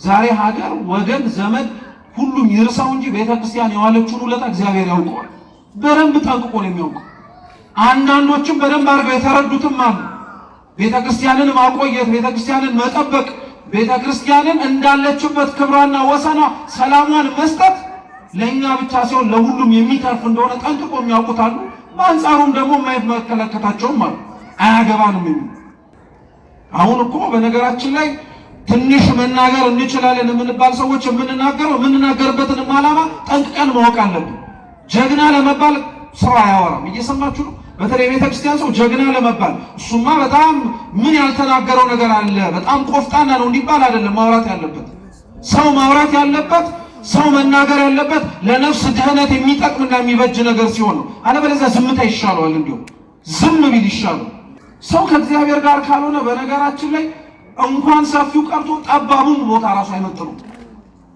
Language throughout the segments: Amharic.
ዛሬ ሀገር ወገን ዘመድ ሁሉም ይርሳው እንጂ ቤተክርስቲያን የዋለችውን ውለታ እግዚአብሔር ያውቀዋል። በደንብ ጠንቅቆ ነው የሚያውቀው። አንዳንዶችም በደንብ አድርገው የተረዱትም አሉ። ቤተክርስቲያንን ማቆየት፣ ቤተክርስቲያንን መጠበቅ፣ ቤተክርስቲያንን እንዳለችበት ክብሯና ወሰኗ ሰላሟን መስጠት ለኛ ብቻ ሲሆን ለሁሉም የሚተርፍ እንደሆነ ጠንቅቆ የሚያውቁት አሉ። በአንጻሩም ደግሞ የማይመለከታቸውም አሉ። አያገባንም የሚሉ አሁን እኮ በነገራችን ላይ ትንሽ መናገር እንችላለን የምንባል ሰዎች የምንናገርበትንም ዓላማ ጠንቅቀን ማወቅ አለብን። ጀግና ለመባል ሰው አያወራም። እየሰማችሁ ነው። በተለይ ቤተክርስቲያን ሰው ጀግና ለመባል እሱማ በጣም ምን ያልተናገረው ነገር አለ በጣም ቆፍጣና ነው እንዲባል አይደለም ማውራት ያለበት። ሰው ማውራት ያለበት ሰው መናገር ያለበት ለነፍስ ድህነት የሚጠቅምና የሚበጅ ነገር ሲሆን ነው። አለበለዚያ ዝምታ ይሻለዋል። እንዲሁም ዝም ቢል ይሻለው። ሰው ከእግዚአብሔር ጋር ካልሆነ በነገራችን ላይ እንኳን ሰፊው ቀርቶ ጠባቡን ቦታ ራሱ አይመጥነው።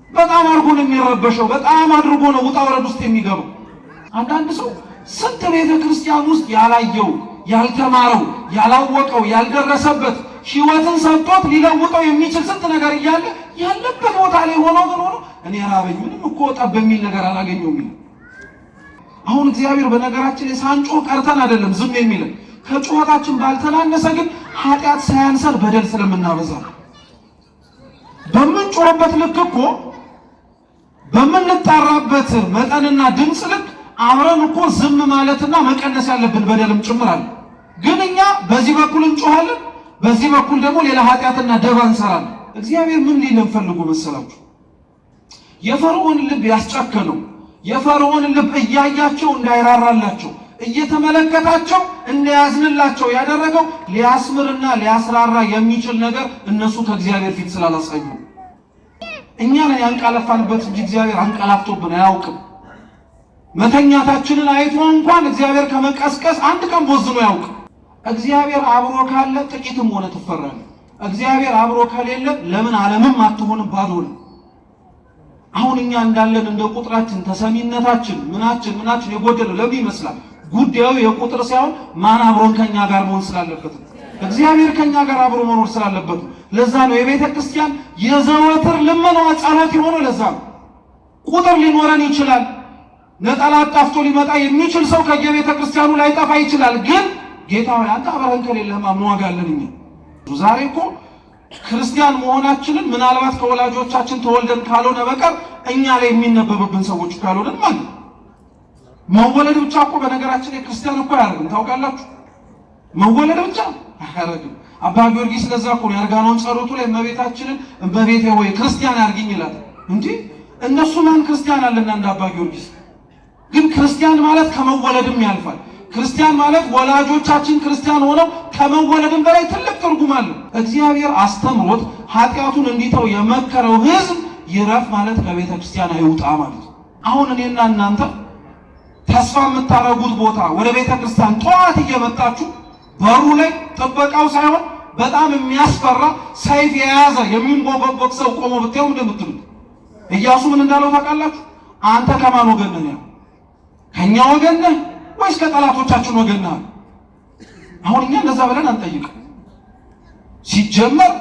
በጣም አድርጎ ነው የሚረበሸው። በጣም አድርጎ ነው ውጣ ወረድ ውስጥ የሚገባው። አንዳንድ ሰው ስንት ቤተ ክርስቲያን ውስጥ ያላየው፣ ያልተማረው፣ ያላወቀው፣ ያልደረሰበት ሕይወትን ሰጥቶት ሊለውጠው የሚችል ስንት ነገር እያለ ያለበት ቦታ ላይ ሆኖ እኔ ራበኝ ምንም እኮ ጠብ የሚል ነገር አላገኘውም ይላል። አሁን እግዚአብሔር በነገራችን ላይ ሳንጮህ ቀርተን አይደለም ዝም የሚለን ከጩኸታችን ባልተናነሰ ግን ኃጢአት ሳያንሰን በደል ስለምናበዛ በምንጮህበት ልክ እኮ በምንጣራበት መጠንና ድምፅ ልክ አብረን እኮ ዝም ማለትና መቀነስ ያለብን በደልም ጭምር አለ። ግን እኛ በዚህ በኩል እንጮሃለን፣ በዚህ በኩል ደግሞ ሌላ ኃጢአትና ደባ እንሰራለን። እግዚአብሔር ምን ሊለን ፈልጎ መሰላችሁ? የፈርዖን ልብ ያስጨከነው የፈርዖን ልብ እያያቸው እንዳይራራላቸው እየተመለከታቸው እንደያዝንላቸው ያደረገው ሊያስምርና ሊያስራራ የሚችል ነገር እነሱ ከእግዚአብሔር ፊት ስላላሳዩ እኛ ነን ያንቀላፋንበት እንጂ እግዚአብሔር አንቀላፍቶብን አያውቅም። መተኛታችንን አይቶ እንኳን እግዚአብሔር ከመቀስቀስ አንድ ቀን ቦዝኖ ያውቅ። እግዚአብሔር አብሮ ካለ ጥቂትም ሆነ ትፈራለህ። እግዚአብሔር አብሮ ከሌለ ለምን ዓለምም አትሆንም ባዶ ነው። አሁን እኛ እንዳለን እንደ ቁጥራችን ተሰሚነታችን ምናችን የጎደለው ለምን ይመስላል? ጉዳዩ የቁጥር ሳይሆን ማን አብሮን ከኛ ጋር መሆን ስላለበት ነው። እግዚአብሔር ከኛ ጋር አብሮ መኖር ስላለበት ነው። ለዛ ነው የቤተ ክርስቲያን የዘወትር ልመናዋ ጸሎት የሆነው። ለዛ ነው ቁጥር ሊኖረን ይችላል። ነጠላ ጣፍቶ ሊመጣ የሚችል ሰው ከየቤተ ክርስቲያኑ ላይ ጠፋ ይችላል። ግን ጌታ ሆይ አንተ አብረን ከሌለህማ ምን ዋጋ አለን? እኛ ዛሬ እኮ ክርስቲያን መሆናችንን ምናልባት ከወላጆቻችን ተወልደን ካልሆነ በቀር እኛ ላይ የሚነበብብን ሰዎች ካልሆነን ማለት መወለድ ብቻ እኮ በነገራችን ላይ ክርስቲያን እኮ አያደርግም። ታውቃላችሁ? መወለድ ብቻ አያደርግም። አባ ጊዮርጊስ ለዛ እኮ የአርጋኖን ጸሎቱ ላይ እመቤታችንን እመቤቴ ሆይ ክርስቲያን አድርጊኝ ይላል እንጂ እነሱ ማን ክርስቲያን አለና እንደ አባ ጊዮርጊስ። ግን ክርስቲያን ማለት ከመወለድም ያልፋል። ክርስቲያን ማለት ወላጆቻችን ክርስቲያን ሆነው ከመወለድም በላይ ትልቅ ትርጉም አለው። እግዚአብሔር አስተምሮት ኃጢአቱን እንዲተው የመከረው ሕዝብ ይረፍ ማለት ከቤተ ክርስቲያን አይውጣ ማለት። አሁን እኔና እናንተ ተስፋ የምታረጉት ቦታ ወደ ቤተ ክርስቲያን ጠዋት እየመጣችሁ በሩ ላይ ጥበቃው ሳይሆን በጣም የሚያስፈራ ሰይፍ የያዘ የሚንቦገቦግ ሰው ቆሞ ብታዩ እንደምትሉት ኢያሱ ምን እንዳለው ታውቃላችሁ? አንተ ከማን ወገን ነህ? ከኛ ወገን ነህ ወይስ ከጠላቶቻችን ወገን ነህ? አሁን እኛ እንደዛ ብለን አንጠይቅ። ሲጀመር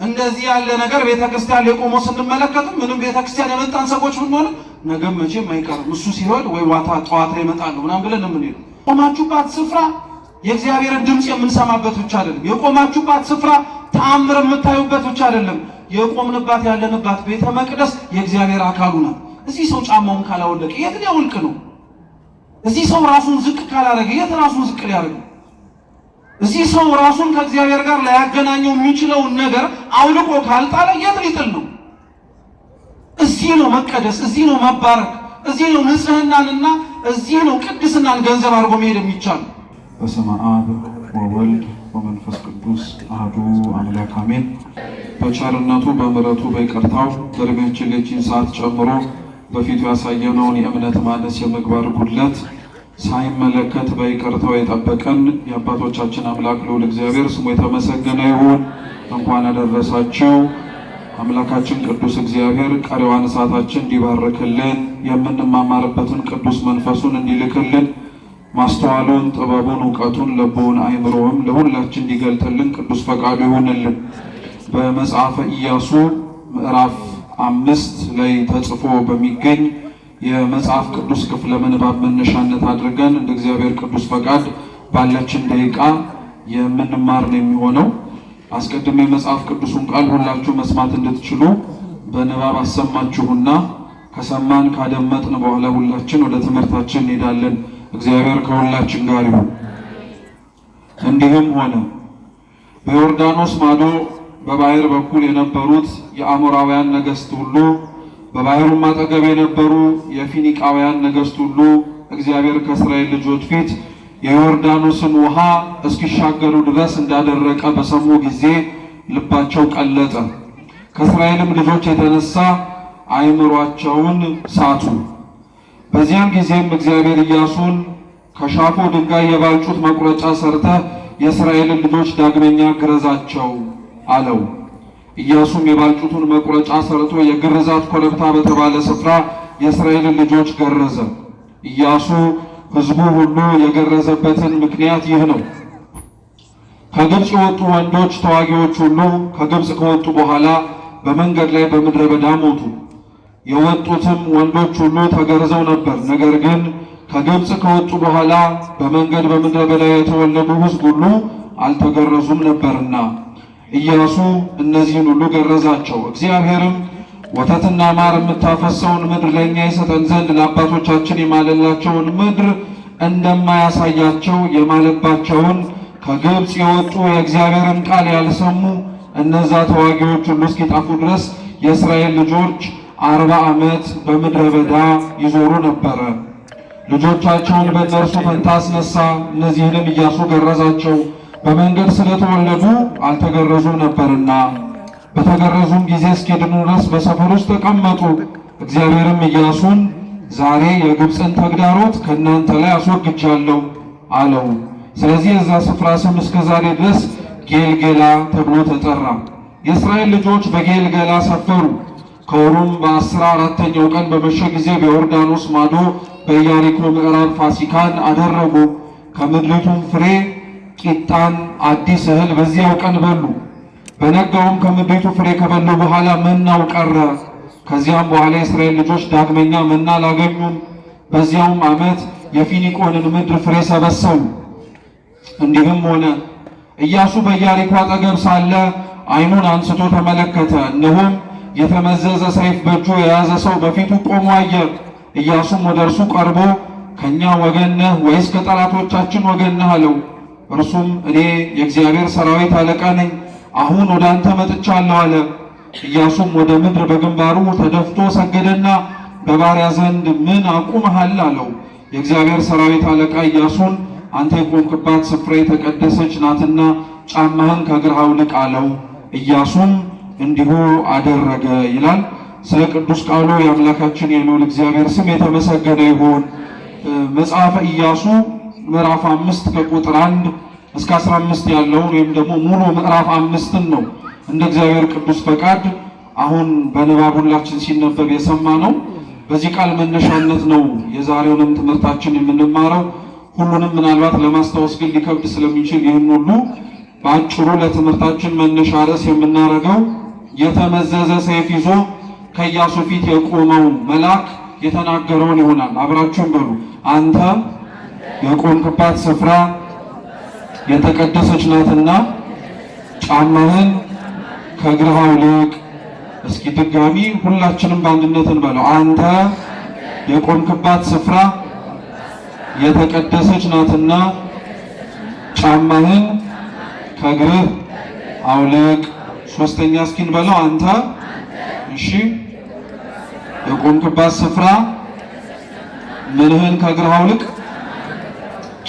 እንደዚህ ያለ ነገር ቤተክርስቲያን ላይ ቆሞ ስንመለከትም ምንም ቤተክርስቲያን የመጣን ሰዎች ብንሆን ነገም መቼም አይቀርም እሱ ሲሆን ወይ ዋታ ጠዋት ላይ ይመጣሉ ምናምን ብለን ነው የምንሄደው። የቆማችሁባት ስፍራ የእግዚአብሔርን ድምፅ የምንሰማበት ብቻ አይደለም። የቆማችሁባት ስፍራ ተአምር የምታዩበት ብቻ አይደለም። የቆምንባት ያለንባት ቤተ መቅደስ የእግዚአብሔር አካሉ ነው። እዚህ ሰው ጫማውን ካላወለቀ የት ሊያወልቅ ነው? እዚህ ሰው ራሱን ዝቅ ካላረገ የት ራሱን ዝቅ ሊያደርግ? እዚህ ሰው ራሱን ከእግዚአብሔር ጋር ሊያገናኘው የሚችለውን ነገር አውልቆ ካልጣለ የት ሊጥል ነው? እዚህ ነው መቀደስ፣ እዚህ ነው መባረክ፣ እዚህ ነው ንጽህናንና እዚህ ነው ቅድስናን ገንዘብ አድርጎ መሄድ የሚቻል። በስመ አብ ወወልድ ወመንፈስ ቅዱስ አሐዱ አምላክ አሜን። በቸርነቱ በምሕረቱ በይቅርታው በእድሜያችን ለዚህን ሰዓት ጨምሮ በፊቱ ያሳየነውን የእምነት ማነስ የምግባር ጉድለት ሳይመለከት በይቅርታው የጠበቀን የአባቶቻችን አምላክ ልዑል እግዚአብሔር ስሙ የተመሰገነ ይሁን። እንኳን አደረሳችሁ። አምላካችን ቅዱስ እግዚአብሔር ቀሪዋን ሰዓታችን እንዲባርክልን የምንማማርበትን ቅዱስ መንፈሱን እንዲልክልን ማስተዋሉን ጥበቡን ዕውቀቱን ልቡን አይምሮም ለሁላችን እንዲገልጥልን ቅዱስ ፈቃዱ ይሁንልን። በመጽሐፈ ኢያሱ ምዕራፍ 5 ላይ ተጽፎ በሚገኝ የመጽሐፍ ቅዱስ ክፍለ ምንባብ መነሻነት አድርገን እንደ እግዚአብሔር ቅዱስ ፈቃድ ባለችን ደቂቃ የምንማር ነው የሚሆነው። አስቀድሜ የመጽሐፍ ቅዱሱን ቃል ሁላችሁ መስማት እንድትችሉ በንባብ አሰማችሁና ከሰማን ካደመጥን በኋላ ሁላችን ወደ ትምህርታችን እንሄዳለን። እግዚአብሔር ከሁላችን ጋር ይሁን። እንዲህም ሆነ በዮርዳኖስ ማዶ በባህር በኩል የነበሩት የአሞራውያን ነገሥት ሁሉ፣ በባህሩም አጠገብ የነበሩ የፊኒቃውያን ነገሥት ሁሉ እግዚአብሔር ከእስራኤል ልጆች ፊት የዮርዳኖስን ውሃ እስኪሻገሩ ድረስ እንዳደረቀ በሰሙ ጊዜ ልባቸው ቀለጠ። ከእስራኤልም ልጆች የተነሳ አእምሯቸውን ሳቱ። በዚያን ጊዜም እግዚአብሔር ኢያሱን ከሻፎ ድንጋይ የባልጩት መቁረጫ ሰርተህ የእስራኤልን ልጆች ዳግመኛ ግረዛቸው አለው። ኢያሱም የባልጩቱን መቁረጫ ሰርቶ የግርዛት ኮረብታ በተባለ ስፍራ የእስራኤልን ልጆች ገረዘ። ኢያሱ ሕዝቡ ሁሉ የገረዘበትን ምክንያት ይህ ነው። ከግብፅ የወጡ ወንዶች ተዋጊዎች ሁሉ ከግብፅ ከወጡ በኋላ በመንገድ ላይ በምድረ በዳ ሞቱ። የወጡትም ወንዶች ሁሉ ተገርዘው ነበር። ነገር ግን ከግብፅ ከወጡ በኋላ በመንገድ በምድረ በዳ የተወለዱ ሕዝብ ሁሉ አልተገረዙም ነበርና ኢያሱ እነዚህን ሁሉ ገረዛቸው። እግዚአብሔርም ወተትና ማር የምታፈሰውን ምድር ለእኛ ይሰጠን ዘንድ ለአባቶቻችን የማለላቸውን ምድር እንደማያሳያቸው የማለባቸውን ከግብፅ የወጡ የእግዚአብሔርን ቃል ያልሰሙ እነዛ ተዋጊዎች ሁሉ እስኪጠፉ ድረስ የእስራኤል ልጆች 40 ዓመት በምድረ በዳ ይዞሩ ነበረ። ልጆቻቸውን በእነርሱ ፈንታ አስነሳ። እነዚህንም ኢያሱ ገረዛቸው፣ በመንገድ ስለተወለዱ አልተገረዙም ነበርና። በተገረዙም ጊዜ እስኪድኑ ድረስ በሰፈር ውስጥ ተቀመጡ። እግዚአብሔርም ኢያሱን ዛሬ የግብፅን ተግዳሮት ከእናንተ ላይ አስወግጃለሁ አለው። ስለዚህ የዛ ስፍራ ስም እስከ ዛሬ ድረስ ጌልጌላ ተብሎ ተጠራ። የእስራኤል ልጆች በጌልጌላ ሰፈሩ። ከወሩም በ14ኛው ቀን በመሸ ጊዜ በዮርዳኖስ ማዶ በኢያሪኮ ምዕራብ ፋሲካን አደረጉ። ከምድሪቱም ፍሬ ቂጣን፣ አዲስ እህል በዚያው ቀን በሉ። በነጋውም ከምድሪቱ ፍሬ ከበሉ በኋላ መናው ቀረ። ከዚያም በኋላ የእስራኤል ልጆች ዳግመኛ መና አላገኙም። በዚያውም ዓመት የፊኒቆንን ምድር ፍሬ ሰበሰቡ። እንዲህም ሆነ ኢያሱ በኢያሪኮ አጠገብ ሳለ ዓይኑን አንስቶ ተመለከተ። እነሆም የተመዘዘ ሰይፍ በእጁ የያዘ ሰው በፊቱ ቆሞ አየ። ኢያሱም ወደ እርሱ ቀርቦ ከእኛ ወገን ነህ ወይስ ከጠላቶቻችን ወገን ነህ አለው። እርሱም እኔ የእግዚአብሔር ሰራዊት አለቃ ነኝ፣ አሁን ወደ አንተ መጥቻለሁ አለ። ኢያሱም ወደ ምድር በግንባሩ ተደፍቶ ሰገደና በባሪያ ዘንድ ምን አቁመሃል አለው። የእግዚአብሔር ሰራዊት አለቃ ኢያሱን አንተ የቆምክባት ስፍራ የተቀደሰች ናትና ጫማህን ከእግርህ አውልቅ አለው። ኢያሱም እንዲሁ አደረገ ይላል። ስለ ቅዱስ ቃሉ የአምላካችን የልዑል እግዚአብሔር ስም የተመሰገነ ይሁን። መጽሐፈ ኢያሱ ምዕራፍ 5 ከቁጥር 1 እስከ 15 ያለውን ወይም ደግሞ ሙሉ ምዕራፍ 5ን ነው እንደ እግዚአብሔር ቅዱስ ፈቃድ አሁን በንባብ ሁላችን ሲነበብ የሰማ ነው። በዚህ ቃል መነሻነት ነው የዛሬውንም ትምህርታችን የምንማረው። ሁሉንም ምናልባት ለማስታወስ ግን ሊከብድ ስለሚችል ይህን ሁሉ በአጭሩ ለትምህርታችን መነሻ ርዕስ የምናደርገው የተመዘዘ ሰይፍ ይዞ ከኢያሱ ፊት የቆመው መልአክ የተናገረውን ይሆናል። አብራችሁን በሉ። አንተ የቆምክባት ስፍራ የተቀደሰች ናትና ጫማህን ከእግርህ አውልቅ። እስኪ ድጋሚ ሁላችንም በአንድነት እንበለው። አንተ የቆምክባት ስፍራ የተቀደሰች ናትና ጫማህን ከእግርህ አውልቅ። ሶስተኛ እስኪ እንበለው። አንተ እሺ የቆምክባት ስፍራ ምንህን ከእግርህ አውልቅ፣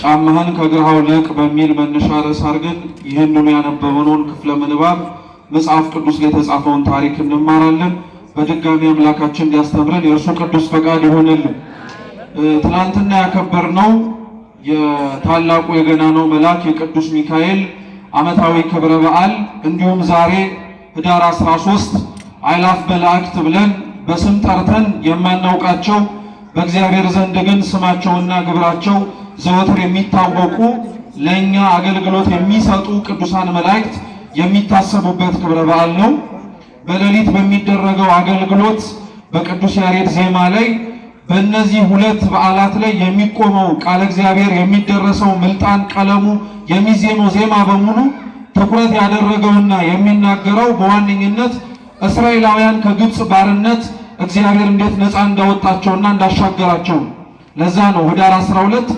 ጫማህን ከእግርህ አውልቅ በሚል መነሻ ርዕስ አድርገን ይህንኑ ያነበብነውን ክፍለ ምንባብ መጽሐፍ ቅዱስ ላይ የተጻፈውን ታሪክ እንማራለን። በድጋሚ አምላካችን እንዲያስተምረን የእርሱ ቅዱስ ፈቃድ ይሆንልን። ትናንትና ያከበርነው የታላቁ የገናናው መልአክ የቅዱስ ሚካኤል ዓመታዊ ክብረ በዓል እንዲሁም ዛሬ ህዳር 13 አእላፍ መላእክት ብለን በስም ጠርተን የማናውቃቸው በእግዚአብሔር ዘንድ ግን ስማቸውና ግብራቸው ዘወትር የሚታወቁ ለእኛ አገልግሎት የሚሰጡ ቅዱሳን መላእክት የሚታሰቡበት ክብረ በዓል ነው። በሌሊት በሚደረገው አገልግሎት በቅዱስ ያሬድ ዜማ ላይ በእነዚህ ሁለት በዓላት ላይ የሚቆመው ቃለ እግዚአብሔር የሚደረሰው ምልጣን ቀለሙ የሚዜመው ዜማ በሙሉ ትኩረት ያደረገውና የሚናገረው በዋነኝነት እስራኤላውያን ከግብፅ ባርነት እግዚአብሔር እንዴት ነፃ እንዳወጣቸውና እንዳሻገራቸው። ለዛ ነው ህዳር 12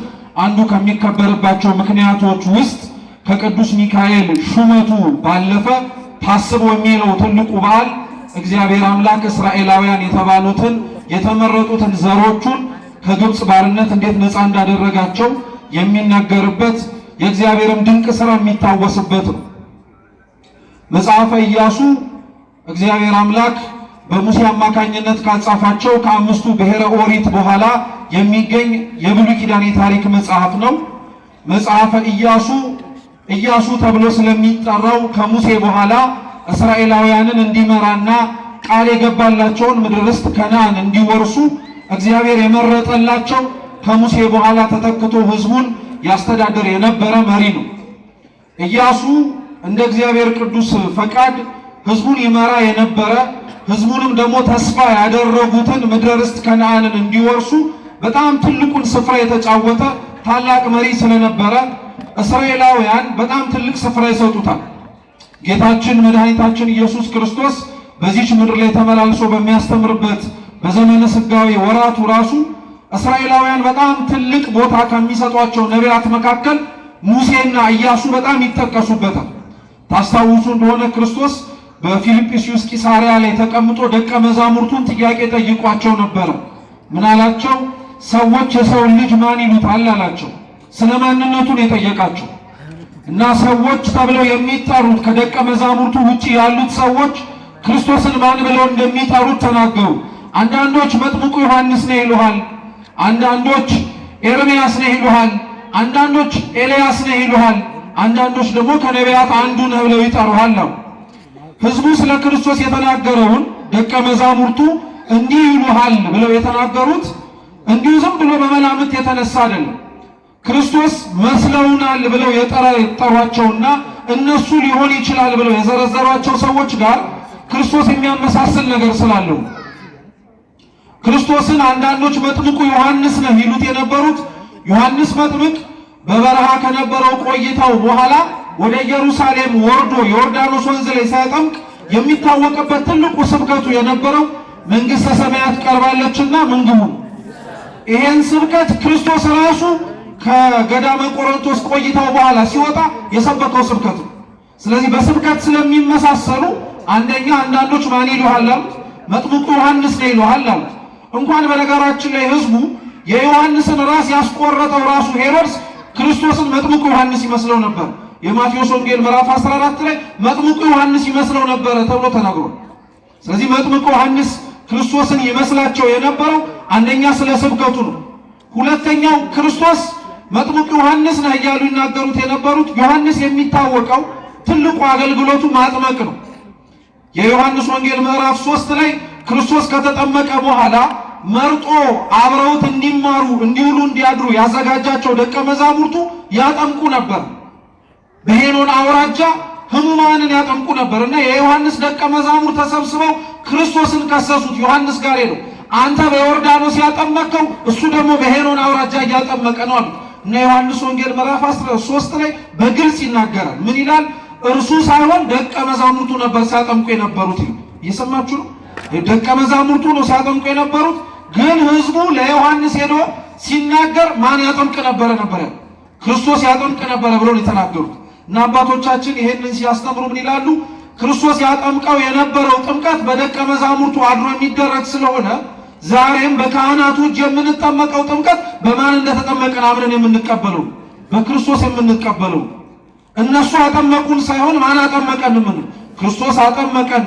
አንዱ ከሚከበርባቸው ምክንያቶች ውስጥ ከቅዱስ ሚካኤል ሹመቱ ባለፈ ታስቦ የሚለው ትልቁ በዓል እግዚአብሔር አምላክ እስራኤላውያን የተባሉትን የተመረጡትን ዘሮቹን ከግብፅ ባርነት እንዴት ነፃ እንዳደረጋቸው የሚናገርበት የእግዚአብሔርም ድንቅ ሥራ የሚታወስበት ነው። መጽሐፈ ኢያሱ እግዚአብሔር አምላክ በሙሴ አማካኝነት ካጻፋቸው ከአምስቱ ብሔረ ኦሪት በኋላ የሚገኝ የብሉይ ኪዳን የታሪክ መጽሐፍ ነው። መጽሐፈ ኢያሱ ተብሎ ስለሚጠራው ከሙሴ በኋላ እስራኤላውያንን እንዲመራና ቃል የገባላቸውን ምድረ ርስት ከነዓን እንዲወርሱ እግዚአብሔር የመረጠላቸው ከሙሴ በኋላ ተተክቶ ሕዝቡን ያስተዳድር የነበረ መሪ ነው። ኢያሱ እንደ እግዚአብሔር ቅዱስ ፈቃድ ሕዝቡን ይመራ የነበረ ሕዝቡንም ደግሞ ተስፋ ያደረጉትን ምድረ ርስት ከነዓንን እንዲወርሱ በጣም ትልቁን ስፍራ የተጫወተ ታላቅ መሪ ስለነበረ እስራኤላውያን በጣም ትልቅ ስፍራ ይሰጡታል። ጌታችን መድኃኒታችን ኢየሱስ ክርስቶስ በዚች ምድር ላይ ተመላልሶ በሚያስተምርበት በዘመነ ሥጋዌ ወራቱ ራሱ እስራኤላውያን በጣም ትልቅ ቦታ ከሚሰጧቸው ነቢያት መካከል ሙሴና ኢያሱ በጣም ይጠቀሱበታል። ታስታውሱ እንደሆነ ክርስቶስ በፊልጵስዩስ ቂሳሪያ ላይ ተቀምጦ ደቀ መዛሙርቱን ጥያቄ ጠይቋቸው ነበረ። ምን አላቸው? ሰዎች የሰውን ልጅ ማን ይሉታል አላቸው። ስለ ማንነቱን የጠየቃቸው እና ሰዎች ተብለው የሚጠሩት ከደቀ መዛሙርቱ ውጪ ያሉት ሰዎች ክርስቶስን ማን ብለው እንደሚጠሩት ተናገሩ። አንዳንዶች መጥምቁ ዮሐንስ ነው ይሉሃል፣ አንዳንዶች ኤርምያስ ነው ይሉሃል፣ አንዳንዶች ኤልያስ ነው ይሉሃል፣ አንዳንዶች ደግሞ ከነቢያት አንዱ ነው ብለው ይጠሩሃል። ሕዝቡ ስለ ክርስቶስ የተናገረውን ደቀ መዛሙርቱ እንዲህ ይሉሃል ብለው የተናገሩት እንዲሁ ዝም ብሎ በመላምት የተነሳ አይደለም። ክርስቶስ መስለውናል ብለው የጠሯቸውና እነሱ ሊሆን ይችላል ብለው የዘረዘሯቸው ሰዎች ጋር ክርስቶስ የሚያመሳስል ነገር ስላለው ክርስቶስን አንዳንዶች መጥምቁ ዮሐንስ ነው ይሉት የነበሩት ዮሐንስ መጥምቅ በበረሃ ከነበረው ቆይታው በኋላ ወደ ኢየሩሳሌም ወርዶ ዮርዳኖስ ወንዝ ላይ ሳይጠምቅ የሚታወቅበት ትልቁ ስብከቱ የነበረው መንግሥተ ሰማያት ቀርባለችና ምን ግቡ። ይሄን ስብከት ክርስቶስ ራሱ ከገዳመ ቆሮንቶስ ቆይታው በኋላ ሲወጣ የሰበከው ስብከት ነው። ስለዚህ በስብከት ስለሚመሳሰሉ አንደኛ አንዳንዶች ማን ይሉሃል አሉት? መጥምቁ ዮሐንስ ነው ይሉሃል አሉት። እንኳን በነገራችን ላይ ሕዝቡ የዮሐንስን ራስ ያስቆረጠው ራሱ ሄሮድስ ክርስቶስን መጥምቁ ዮሐንስ ይመስለው ነበር። የማቴዎስ ወንጌል ምዕራፍ 14 ላይ መጥምቁ ዮሐንስ ይመስለው ነበር ተብሎ ተናግሯል። ስለዚህ መጥምቁ ዮሐንስ ክርስቶስን ይመስላቸው የነበረው አንደኛ ስለ ስብከቱ ነው። ሁለተኛው ክርስቶስ መጥምቁ ዮሐንስ ነው እያሉ ይናገሩት የነበሩት ዮሐንስ የሚታወቀው ትልቁ አገልግሎቱ ማጥመቅ ነው። የዮሐንስ ወንጌል ምዕራፍ 3 ላይ ክርስቶስ ከተጠመቀ በኋላ መርጦ አብረውት እንዲማሩ እንዲውሉ እንዲያድሩ ያዘጋጃቸው ደቀ መዛሙርቱ ያጠምቁ ነበር። በሄኖን አውራጃ ሕሙማንን ያጠምቁ ነበርና የዮሐንስ ደቀ መዛሙርት ተሰብስበው ክርስቶስን ከሰሱት። ዮሐንስ ጋር ሄደው አንተ በዮርዳኖስ ያጠመቀው እሱ ደግሞ በሄኖን አውራጃ እያጠመቀ ነው አሉት። እና ዮሐንስ ወንጌል ምዕራፍ 13 ላይ በግልጽ ይናገራል። ምን ይላል? እርሱ ሳይሆን ደቀ መዛሙርቱ ነበር ሲያጠምቁ የነበሩት። እየሰማችሁ ነው? ደቀ መዛሙርቱ ነው ሲያጠምቁ የነበሩት። ግን ሕዝቡ ለዮሐንስ ሄዶ ሲናገር ማን ያጠምቅ ነበረ? ክርስቶስ ያጠምቅ ነበረ ብለው የተናገሩት። እና አባቶቻችን ይሄንን ሲያስተምሩ ምን ይላሉ? ክርስቶስ ያጠምቀው የነበረው ጥምቀት በደቀ መዛሙርቱ አድሮ የሚደረግ ስለሆነ ዛሬም በካህናቱ እጅ የምንጠመቀው ጥምቀት በማን እንደተጠመቀን አብረን የምንቀበለው በክርስቶስ የምንቀበለው። እነሱ አጠመቁን ሳይሆን ማን አጠመቀን የምንለው ክርስቶስ አጠመቀን።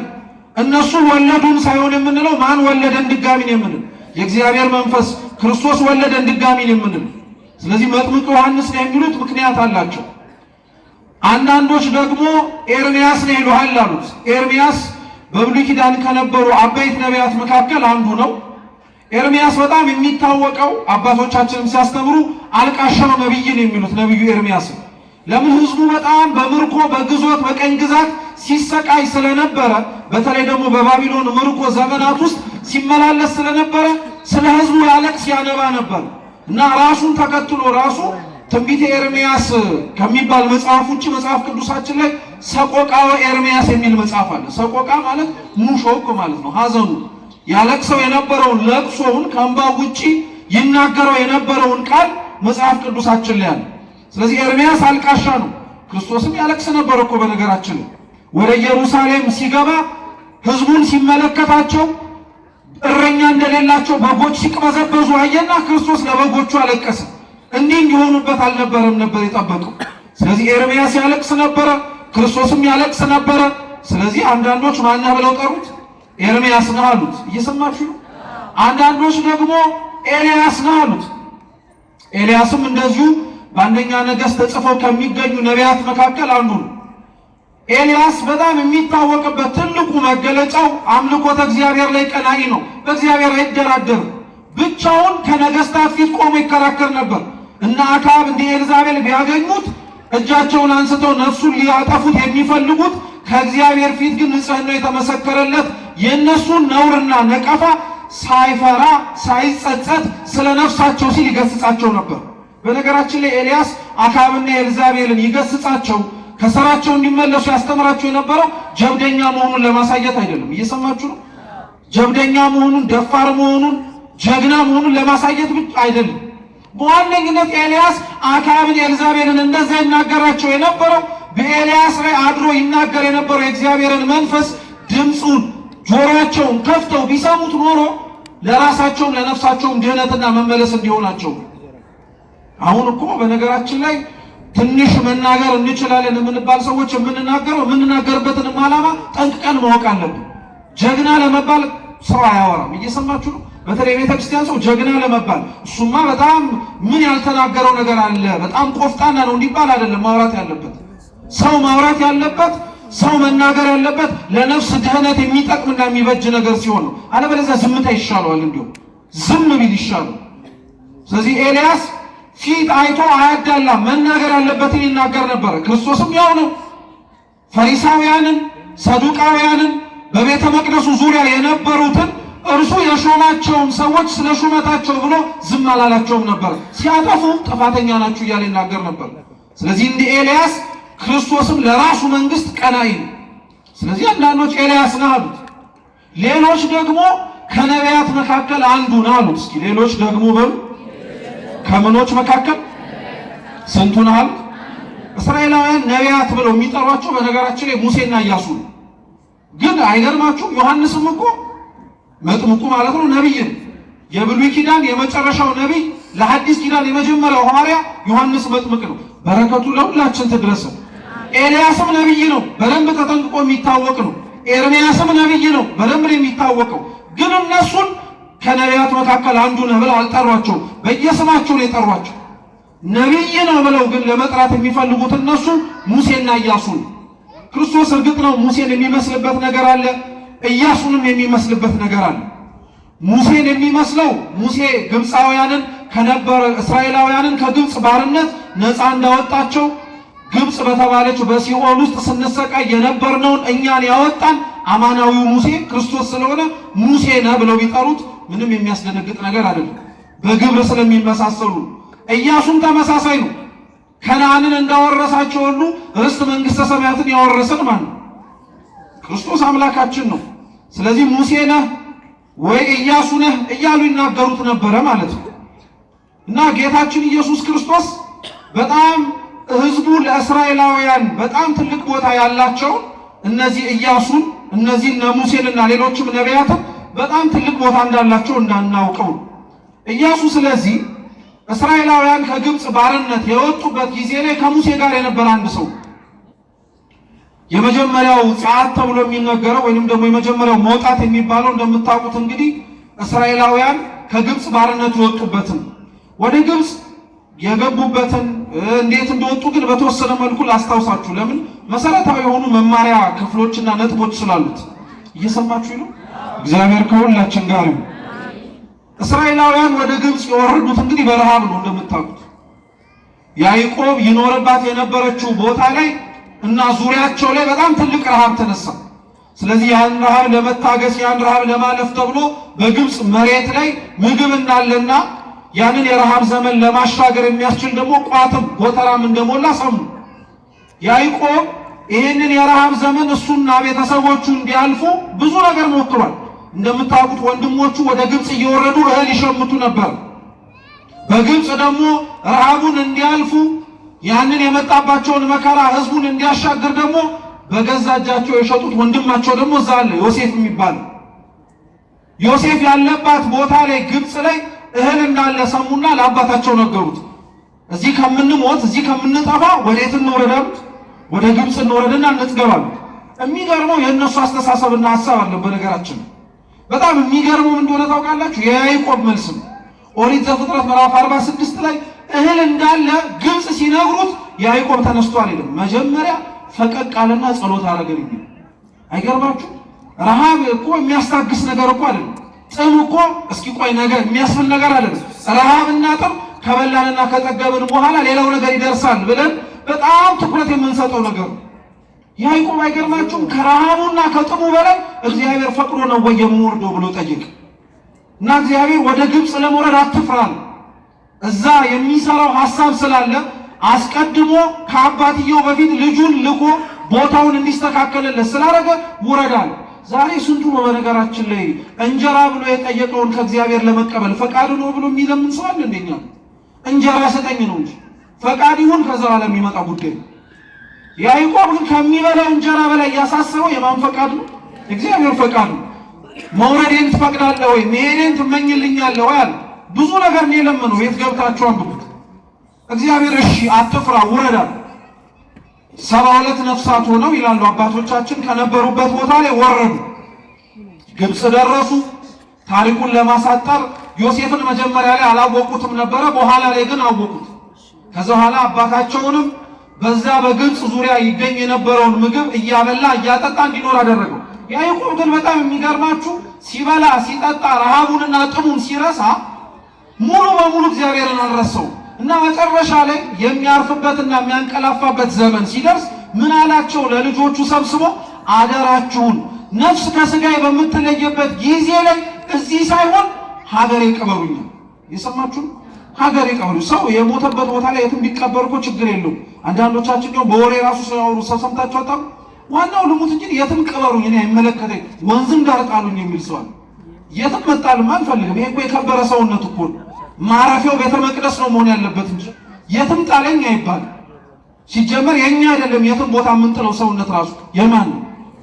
እነሱ ወለዱን ሳይሆን የምንለው ማን ወለደን ድጋሚን የምንለው የእግዚአብሔር መንፈስ ክርስቶስ ወለደን ድጋሚን የምንለው። ስለዚህ መጥምቁ ዮሐንስ ነው የሚሉት ምክንያት አላቸው። አንዳንዶች ደግሞ ኤርምያስ ነው ይሉሃል አሉት። ኤርምያስ በብሉይ ኪዳን ከነበሩ አበይት ነቢያት መካከል አንዱ ነው። ኤርምያስ በጣም የሚታወቀው አባቶቻችንም ሲያስተምሩ አልቃሻው ነብይን የሚሉት ነብዩ ኤርምያስ። ለምን? ህዝቡ በጣም በምርኮ በግዞት በቀኝ ግዛት ሲሰቃይ ስለነበረ በተለይ ደግሞ በባቢሎን ምርኮ ዘመናት ውስጥ ሲመላለስ ስለነበረ ስለ ሕዝቡ ያለቅስ ያነባ ነበር እና ራሱን ተከትሎ ራሱ ትንቢተ ኤርምያስ ከሚባል መጽሐፍ ውጪ መጽሐፍ ቅዱሳችን ላይ ሰቆቃወ ኤርምያስ የሚል መጽሐፍ አለ። ሰቆቃ ማለት ሙሾክ ማለት ነው። ሐዘኑ ያለቅሰው የነበረውን ለቅሶውን ከእንባው ውጪ ይናገረው የነበረውን ቃል መጽሐፍ ቅዱሳችን ላይ አለ። ስለዚህ ኤርምያስ አልቃሻ ነው። ክርስቶስም ያለቅስ ነበር እኮ በነገራችን ላይ ወደ ኢየሩሳሌም ሲገባ ሕዝቡን ሲመለከታቸው እረኛ እንደሌላቸው በጎች ሲቅበዘበዙ አየና ክርስቶስ ለበጎቹ አለቀሰ። እንዲህ እንዲሆኑበት አልነበረም ነበር የጠበቀው። ስለዚህ ኤርምያስ ያለቅስ ነበረ፣ ክርስቶስም ያለቅስ ነበረ። ስለዚህ አንዳንዶች ማነህ ብለው ጠሩት? ኤርምያስ ነህ አሉት። እየሰማችሁ ነው። አንዳንዶች ደግሞ ኤልያስ ነህ አሉት። ኤልያስም እንደዚሁ በአንደኛ ነገሥት ተጽፈው ከሚገኙ ነቢያት መካከል አንዱ ነው። ኤልያስ በጣም የሚታወቅበት ትልቁ መገለጫው አምልኮተ እግዚአብሔር ላይ ቀናኢ ነው። በእግዚአብሔር አይደራደርም። ብቻውን ከነገሥታት ፊት ቆሞ ይከራከር ነበር እና አክዓብ እንደ ኤልዛቤል ቢያገኙት እጃቸውን አንስተው ነፍሱን ሊያጠፉት የሚፈልጉት ከእግዚአብሔር ፊት ግን ንጽሕናው የተመሰከረለት የእነሱን ነውርና ነቀፋ ሳይፈራ ሳይጸጸት ስለ ነፍሳቸው ሲል ይገስጻቸው ነበር። በነገራችን ላይ ኤልያስ አክዓብና ኤልዛቤልን ይገስጻቸው ከሥራቸው እንዲመለሱ ያስተምራቸው የነበረው ጀብደኛ መሆኑን ለማሳየት አይደለም። እየሰማችሁ ነው። ጀብደኛ መሆኑን፣ ደፋር መሆኑን፣ ጀግና መሆኑን ለማሳየት ብቻ አይደለም። በዋነኝነት ኤልያስ አክዓብን ኤልዛቤልን እንደዛ ይናገራቸው የነበረው በኤልያስ ላይ አድሮ ይናገር የነበረው የእግዚአብሔርን መንፈስ ድምፁን ጆሮአቸውን ከፍተው ቢሰሙት ኖሮ ለራሳቸውም ለነፍሳቸውም ድህነትና መመለስ እንዲሆናቸው። አሁን እኮ በነገራችን ላይ ትንሽ መናገር እንችላለን የምንባል ሰዎች የምንናገርበትንም ዓላማ ጠንቅቀን ማወቅ አለብን። ጀግና ለመባል ሰው አያወራም። እየሰማችሁ ነው። በተለይ ቤተክርስቲያን ሰው ጀግና ለመባል እሱማ በጣም ምን ያልተናገረው ነገር አለ በጣም ቆፍጣና ነው እንዲባል አይደለም ማውራት ያለበት። ሰው ማውራት ያለበት ሰው መናገር ያለበት ለነፍስ ድህነት የሚጠቅምና የሚበጅ ነገር ሲሆን ነው። አለበለዚያ ዝምታ ይሻለዋል። እንዲሁም ዝም ቢል ይሻለው። ስለዚህ ኤልያስ ፊት አይቶ አያዳላም። መናገር ያለበትን ይናገር ነበር። ክርስቶስም ያው ነው። ፈሪሳውያንን ሰዱቃውያንን በቤተ መቅደሱ ዙሪያ የነበሩትን እርሱ የሾማቸውን ሰዎች ስለ ሹመታቸው ብሎ ዝም አላላቸውም ነበር። ሲያጠፉ ጥፋተኛ ናችሁ እያለ ይናገር ነበር። ስለዚህ እንደ ኤልያስ ክርስቶስም ለራሱ መንግስት ቀናኢ ነው። ስለዚህ አንዳንዶች ኤልያስ ነህ አሉት። ሌሎች ደግሞ ከነቢያት መካከል አንዱ ነህ አሉት። እስኪ ሌሎች ደግሞ በሉ ከምኖች መካከል ስንቱን አሉት? እስራኤላውያን ነቢያት ብለው የሚጠሯቸው በነገራችን ላይ ሙሴና ኢያሱ ነው። ግን አይገርማችሁም? ዮሐንስም እኮ መጥምቁ ማለት ነው ነቢይ ነው። የብሉይ ኪዳን የመጨረሻው ነቢይ፣ ለሐዲስ ኪዳን የመጀመሪያው ሐዋርያ ዮሐንስ መጥምቅ ነው። በረከቱ ለሁላችን ትድረስ። ኤልያስም ነቢይ ነው፣ በደንብ ተጠንቅቆ የሚታወቅ ነው። ኤርምያስም ነቢይ ነው፣ በደንብ የሚታወቀው። ግን እነሱን ከነቢያት መካከል አንዱ ነው ብለው አልጠሯቸው፣ በየስማቸው ነው የጠሯቸው። ነቢይ ነው ብለው ግን ለመጥራት የሚፈልጉት እነሱ ሙሴና ኢያሱ ነው። ክርስቶስ እርግጥ ነው ሙሴን የሚመስልበት ነገር አለ፣ ኢያሱንም የሚመስልበት ነገር አለ። ሙሴን የሚመስለው ሙሴ ግብፃውያንን ከነበረ እስራኤላውያንን ከግብፅ ባርነት ነፃ እንዳወጣቸው ግብፅ በተባለች በሲኦል ውስጥ ስንሰቃይ የነበርነውን እኛን ያወጣን አማናዊው ሙሴ ክርስቶስ ስለሆነ ሙሴ ነህ ብለው ቢጠሩት ምንም የሚያስደነግጥ ነገር አይደለም፣ በግብር ስለሚመሳሰሉ። ኢያሱም ተመሳሳይ ነው። ከነዓንን እንዳወረሳቸው ሁሉ ርስት መንግስተ ሰማያትን ያወረሰን ማን ነው? ክርስቶስ አምላካችን ነው። ስለዚህ ሙሴ ነህ ወይ ኢያሱ ነህ እያሉ ይናገሩት ነበረ ማለት ነው። እና ጌታችን ኢየሱስ ክርስቶስ በጣም ህዝቡ ለእስራኤላውያን በጣም ትልቅ ቦታ ያላቸው እነዚህ ኢያሱን እነዚህ ሙሴንና ሌሎችም ነቢያትም በጣም ትልቅ ቦታ እንዳላቸው እንዳናውቀው ኢያሱ። ስለዚህ እስራኤላውያን ከግብፅ ባርነት የወጡበት ጊዜ ላይ ከሙሴ ጋር የነበረ አንድ ሰው የመጀመሪያው ጸአት ተብሎ የሚነገረው ወይንም ደግሞ የመጀመሪያው መውጣት የሚባለው እንደምታውቁት እንግዲህ እስራኤላውያን ከግብፅ ባርነት የወጡበትን ወደ ግብፅ የገቡበትን እንዴት እንደወጡ ግን በተወሰነ መልኩ ላስታውሳችሁ። ለምን መሰረታዊ የሆኑ መማሪያ ክፍሎችና ነጥቦች ስላሉት። እየሰማችሁ ነው። እግዚአብሔር ከሁላችን ጋር ነው። እስራኤላውያን ወደ ግብፅ የወረዱት እንግዲህ በረሃብ ነው እንደምታውቁት። ያዕቆብ ይኖርባት የነበረችው ቦታ ላይ እና ዙሪያቸው ላይ በጣም ትልቅ ረሃብ ተነሳ። ስለዚህ ያን ረሃብ ለመታገስ ያን ረሃብ ለማለፍ ተብሎ በግብፅ መሬት ላይ ምግብ እንዳለና ያንን የረሃብ ዘመን ለማሻገር የሚያስችል ደግሞ ቋትም ጎተራም እንደሞላ ሰሙ። ያዕቆብ ይህንን የረሃብ ዘመን እሱና ቤተሰቦቹ እንዲያልፉ ብዙ ነገር ሞክሯል። እንደምታውቁት ወንድሞቹ ወደ ግብፅ እየወረዱ እህል ይሸምቱ ነበር። በግብፅ ደግሞ ረሃቡን እንዲያልፉ ያንን የመጣባቸውን መከራ ህዝቡን እንዲያሻግር ደግሞ በገዛ እጃቸው የሸጡት ወንድማቸው ደግሞ እዛ አለ፣ ዮሴፍ የሚባል። ዮሴፍ ያለባት ቦታ ላይ ግብፅ ላይ እህል እንዳለ ሰሙና ለአባታቸው ነገሩት። እዚህ ከምንሞት እዚህ ከምንጠፋ ወዴት እንውረድ አሉት። ወደ ግብፅ እንውረድና እንጥገባለን። የሚገርመው የእነሱ አስተሳሰብና ሐሳብ አለ። በነገራችን በጣም የሚገርመው እንደሆነ ታውቃላችሁ? የያዕቆብ መልስ ነው። ኦሪት ዘፍጥረት ምዕራፍ 46 ላይ እህል እንዳለ ግብፅ ሲነግሩት ያዕቆብ ተነስቶ አልሄደም። መጀመሪያ ፈቀቅ አለና ጸሎት አደረገ። አይገርማችሁ? ረሃብ እኮ የሚያስታግስ ነገር እኮ አይደለም። ጥም እኮ እስኪ ቆይ ነገር የሚያስብል ነገር አይደለም። ረሃብና ጥም ከበላንና ከጠገብን በኋላ ሌላው ነገር ይደርሳል ብለን በጣም ትኩረት የምንሰጠው ነገር ነው። ያዕቆብ አይገርማችሁም? ከረሃቡና ከጥሙ በላይ እግዚአብሔር ፈቅዶ ነው ወይ የምወርደው ብሎ ጠየቀ። እና እግዚአብሔር ወደ ግብፅ ለመውረድ አትፍራል፣ እዛ የሚሰራው ሐሳብ ስላለ አስቀድሞ ከአባትየው በፊት ልጁን ልኮ ቦታውን እንዲስተካከልለት ስላደረገ ውረዳል። ዛሬ ስንቱ ነው በነገራችን ላይ እንጀራ ብሎ የጠየቀውን ከእግዚአብሔር ለመቀበል ፈቃዱ ነው ብሎ የሚለምን ሰው አለ? እንደኛ እንጀራ ሰጠኝ ነው እንጂ ፈቃድ ይሁን ከዛ በኋላ የሚመጣ ጉዳይ። ያዕቆብ ግን ከሚበላው እንጀራ በላይ ያሳሰበው የማን ፈቃድ ነው? እግዚአብሔር ፈቃድ ነው። መውረዴን ትፈቅዳለህ ወይ? መሄዴን ትመኝልኛለህ ወይ አለ። ብዙ ነገር ነው የለመነው። ቤት ገብታችሁ አንብቡት። እግዚአብሔር እሺ አትፍራ ውረዳ። 72 ነፍሳት ሆነው ይላሉ አባቶቻችን ከነበሩበት ቦታ ላይ ወረዱ። ግብፅ ደረሱ። ታሪኩን ለማሳጠር ዮሴፍን መጀመሪያ ላይ አላወቁትም ነበረ፣ በኋላ ላይ ግን አወቁት። ከዛ በኋላ አባታቸውንም በዛ በግብፅ ዙሪያ ይገኝ የነበረውን ምግብ እያበላ እያጠጣ እንዲኖር አደረገው። ያዕቆብ ግን በጣም የሚገርማችሁ ሲበላ ሲጠጣ ረሃቡንና ጥሙን ሲረሳ ሙሉ በሙሉ እግዚአብሔርን አልረሳው እና መጨረሻ ላይ የሚያርፍበትና የሚያንቀላፋበት ዘመን ሲደርስ ምን አላቸው? ለልጆቹ ሰብስቦ አደራችሁን ነፍስ ከስጋዬ በምትለየበት ጊዜ ላይ እዚህ ሳይሆን ሀገሬ ቅበሩኝ። የሰማችሁ? ሀገሬ ቅበሩ። ሰው የሞተበት ቦታ ላይ የትም ቢቀበር እኮ ችግር የለውም። አንዳንዶቻችን ደግሞ በወሬ ራሱ ሲያወሩ ሰምታችሁ አጣም። ዋናው ልሙት እንጂ የትም ቅበሩኝ እኔ አይመለከተኝ፣ ወንዝም ዳር ጣሉኝ የሚል ሰው አለ። የትም መጣልም አንፈልግም። ይሄ እኮ የከበረ ሰውነት እኮ ነው። ማረፊያው ቤተ መቅደስ ነው መሆን ያለበት እንጂ የትም ጣለኝ አይባልም። ሲጀመር የኛ አይደለም። የትም ቦታ የምንጥለው ሰውነት ራሱ የማን ነው?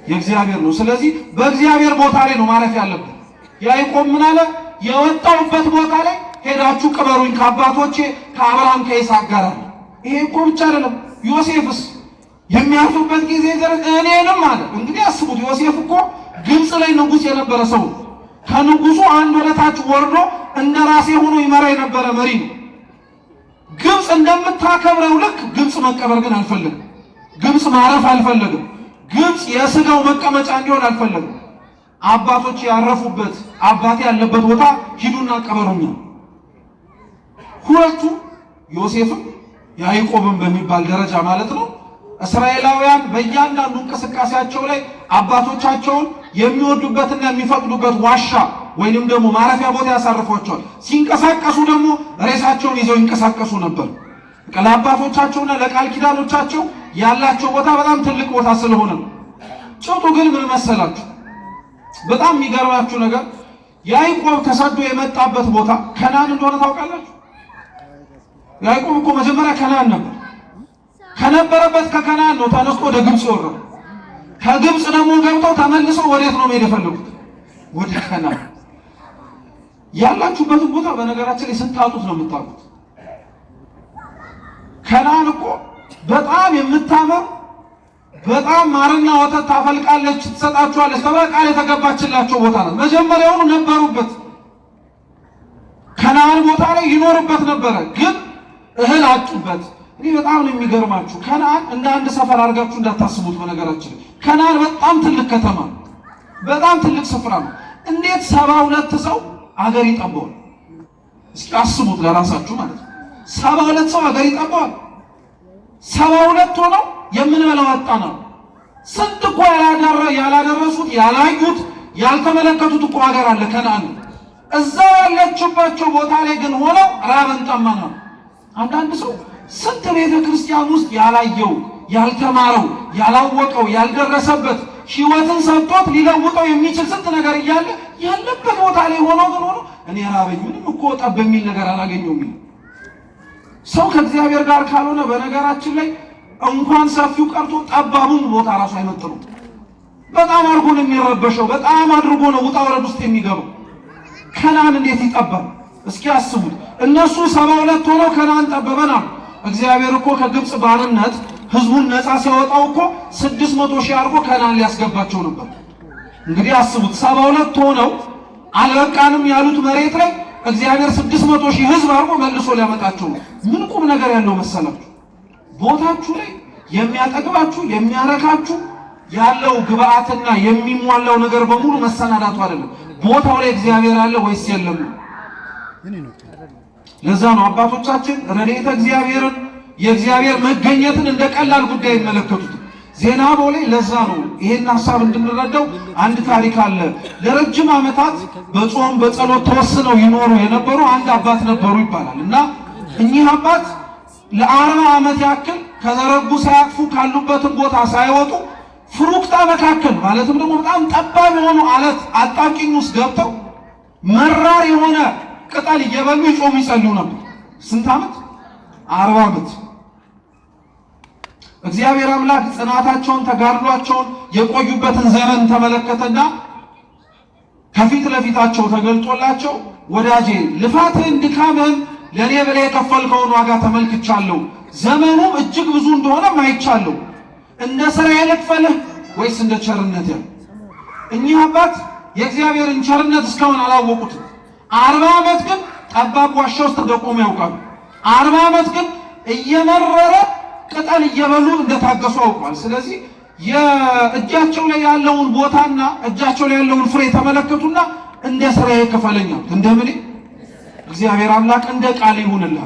የእግዚአብሔር ነው። ስለዚህ በእግዚአብሔር ቦታ ላይ ነው ማረፍ ያለበት። ያዕቆብ ምን አለ? የወጣሁበት ቦታ ላይ ሄዳችሁ ቅበሩኝ ከአባቶቼ ከአብርሃም ከይስሐቅ ጋር አለ። ይሄ እኮ ብቻ አይደለም። ዮሴፍስ የሚያርፉበት ጊዜ ድረስ እኔንም አለ። እንግዲህ አስቡት፣ ዮሴፍ እኮ ግብፅ ላይ ንጉሥ የነበረ ሰው፣ ከንጉሱ አንድ ወደታች ወርዶ እንደ ራሴ ሆኖ ይመራ የነበረ መሪ ነው። ግብፅ እንደምታከብረው ልክ ግብፅ መቀበር ግን አልፈለግም። ግብፅ ማረፍ አልፈለግም። ግብፅ የስጋው መቀመጫ እንዲሆን አልፈለግም። አባቶች ያረፉበት አባቴ ያለበት ቦታ ሂዱና ቀበሩኝ። ሁለቱ ዮሴፍም ያዕቆብም በሚባል ደረጃ ማለት ነው። እስራኤላውያን በእያንዳንዱ እንቅስቃሴያቸው ላይ አባቶቻቸውን የሚወዱበትና የሚፈቅዱበት ዋሻ ወይንም ደግሞ ማረፊያ ቦታ ያሳርፏቸዋል። ሲንቀሳቀሱ ደግሞ ሬሳቸውን ይዘው ይንቀሳቀሱ ነበር። ለአባቶቻቸውና ለቃል ኪዳኖቻቸው ያላቸው ቦታ በጣም ትልቅ ቦታ ስለሆነ ነው። ጭብጡ ግን ምን መሰላችሁ? በጣም የሚገርማችሁ ነገር ያዕቆብ ተሰዶ የመጣበት ቦታ ከነዓን እንደሆነ ታውቃላችሁ? ያዕቆብ እኮ መጀመሪያ ከነዓን ነበር። ከነበረበት ከከነዓን ነው ተነስቶ ወደ ግብፅ ወረደ። ከግብፅ ደግሞ ገብተው ተመልሰው ወዴት ነው መሄድ የፈለጉት? ወደ ከነዓን። ያላችሁበትን ቦታ በነገራችን ላይ ስታጡት ነው የምታውቁት። ከነዓን እኮ በጣም የምታምር በጣም ማርና ወተት ታፈልቃለች ትሰጣችኋለች ተብላ ቃል የተገባችላቸው ቦታ ነው። መጀመሪያውኑ ነበሩበት። ከነዓን ቦታ ላይ ይኖርበት ነበረ፣ ግን እህል አጡበት። እኔ በጣም ነው የሚገርማችሁ። ከነዓን እንደ አንድ ሰፈር አድርጋችሁ እንዳታስቡት። በነገራችን ከነዓን በጣም ትልቅ ከተማ፣ በጣም ትልቅ ስፍራ ነው። እንዴት 72 ሰው አገር ይጠባዋል? እስኪ አስቡት ለራሳችሁ ማለት ነው። 72 ሰው አገር ይጠባዋል። 72 ሆነው የምንበላው አጣን። ስንት እኮ ያላደረሱት ያላዩት ያልተመለከቱት እኮ ሀገር አለ ከነዓን። እዛው ያለችባቸው ቦታ ላይ ግን ሆነው ራበን ጠማን። አንዳንድ ሰው ስንት ቤተ ክርስቲያን ውስጥ ያላየው ያልተማረው ያላወቀው ያልደረሰበት ሕይወትን ሰጥቶት ሊለውጠው የሚችል ስንት ነገር እያለ ያለበት ቦታ ላይ ሆኖ እኔ ራበኝ ምንም እኮ ጠብ የሚል ነገር አላገኘውም። ሰው ከእግዚአብሔር ጋር ካልሆነ በነገራችን ላይ እንኳን ሰፊው ቀርቶ ጠባቡን ቦታ ራሱ አይመጥነው። በጣም አድርጎ ነው የሚረበሸው። በጣም አድርጎ ነው ውጣ ወረድ ውስጥ የሚገባው። ከነዓን እንዴት ይጠባል? እስኪ አስቡት። እነሱ 72 ሆነው ከነዓን ጠበበናል። እግዚአብሔር እኮ ከግብፅ ባርነት ህዝቡን ነፃ ሲያወጣው እኮ 600 ሺህ አድርጎ ከነዓን ሊያስገባቸው ነበር። እንግዲህ አስቡት 72 ሆነው አልበቃንም ያሉት መሬት ላይ እግዚአብሔር 600 ሺህ ህዝብ አድርጎ መልሶ ሊያመጣቸው ነው። ምን ቁም ነገር ያለው መሰላችሁ? ቦታችሁ ላይ የሚያጠግባችሁ የሚያረካችሁ ያለው ግብአትና የሚሟላው ነገር በሙሉ መሰናዳቱ አይደለም። ቦታው ላይ እግዚአብሔር አለ ወይስ የለም? ለዛ ነው አባቶቻችን ረድኤተ እግዚአብሔርን የእግዚአብሔር መገኘትን እንደ ቀላል ጉዳይ ይመለከቱት። ዜና አበው ላይ ለዛ ነው ይሄን ሐሳብ እንድንረዳው አንድ ታሪክ አለ። ለረጅም ዓመታት በጾም በጸሎት ተወስነው ይኖሩ የነበሩ አንድ አባት ነበሩ ይባላል እና እኚህ አባት ለ40 ዓመት ያክል ከዘረጉ ሳያቅፉ ካሉበትን ቦታ ሳይወጡ ፍሩክታ መካከል ማለትም ደግሞ በጣም ጠባብ የሆኑ አለት አጣብቂኝ ውስጥ ገብተው መራር የሆነ ቅጠል እየበሉ ይጾሙ ይጸልዩ ነበር። ስንት ዓመት? 40 ዓመት። እግዚአብሔር አምላክ ጽናታቸውን ተጋድሏቸውን የቆዩበትን ዘመን ተመለከተና ከፊት ለፊታቸው ተገልጦላቸው ወዳጄ ልፋትህን ድካምህን ለኔ ብለህ የከፈልከውን ዋጋ ተመልክቻለሁ። ዘመኑም እጅግ ብዙ እንደሆነ ማይቻለሁ። እንደ ስራዬ ልክፈልህ ወይስ እንደ ቸርነት? እኚህ አባት የእግዚአብሔርን ቸርነት እስካሁን አላወቁትም። 40 ዓመት ግን ጠባብ ዋሻ ውስጥ እንደቆሙ ያውቃሉ። 40 ዓመት ግን እየመረረ ቅጠል እየበሉ እንደታገሱ አውቀዋል። ስለዚህ የእጃቸው ላይ ያለውን ቦታና እጃቸው ላይ ያለውን ፍሬ ተመለከቱና እንደ ስራዬ ክፈለኛል። እንደምን እግዚአብሔር አምላክ እንደ ቃል ይሁንልህ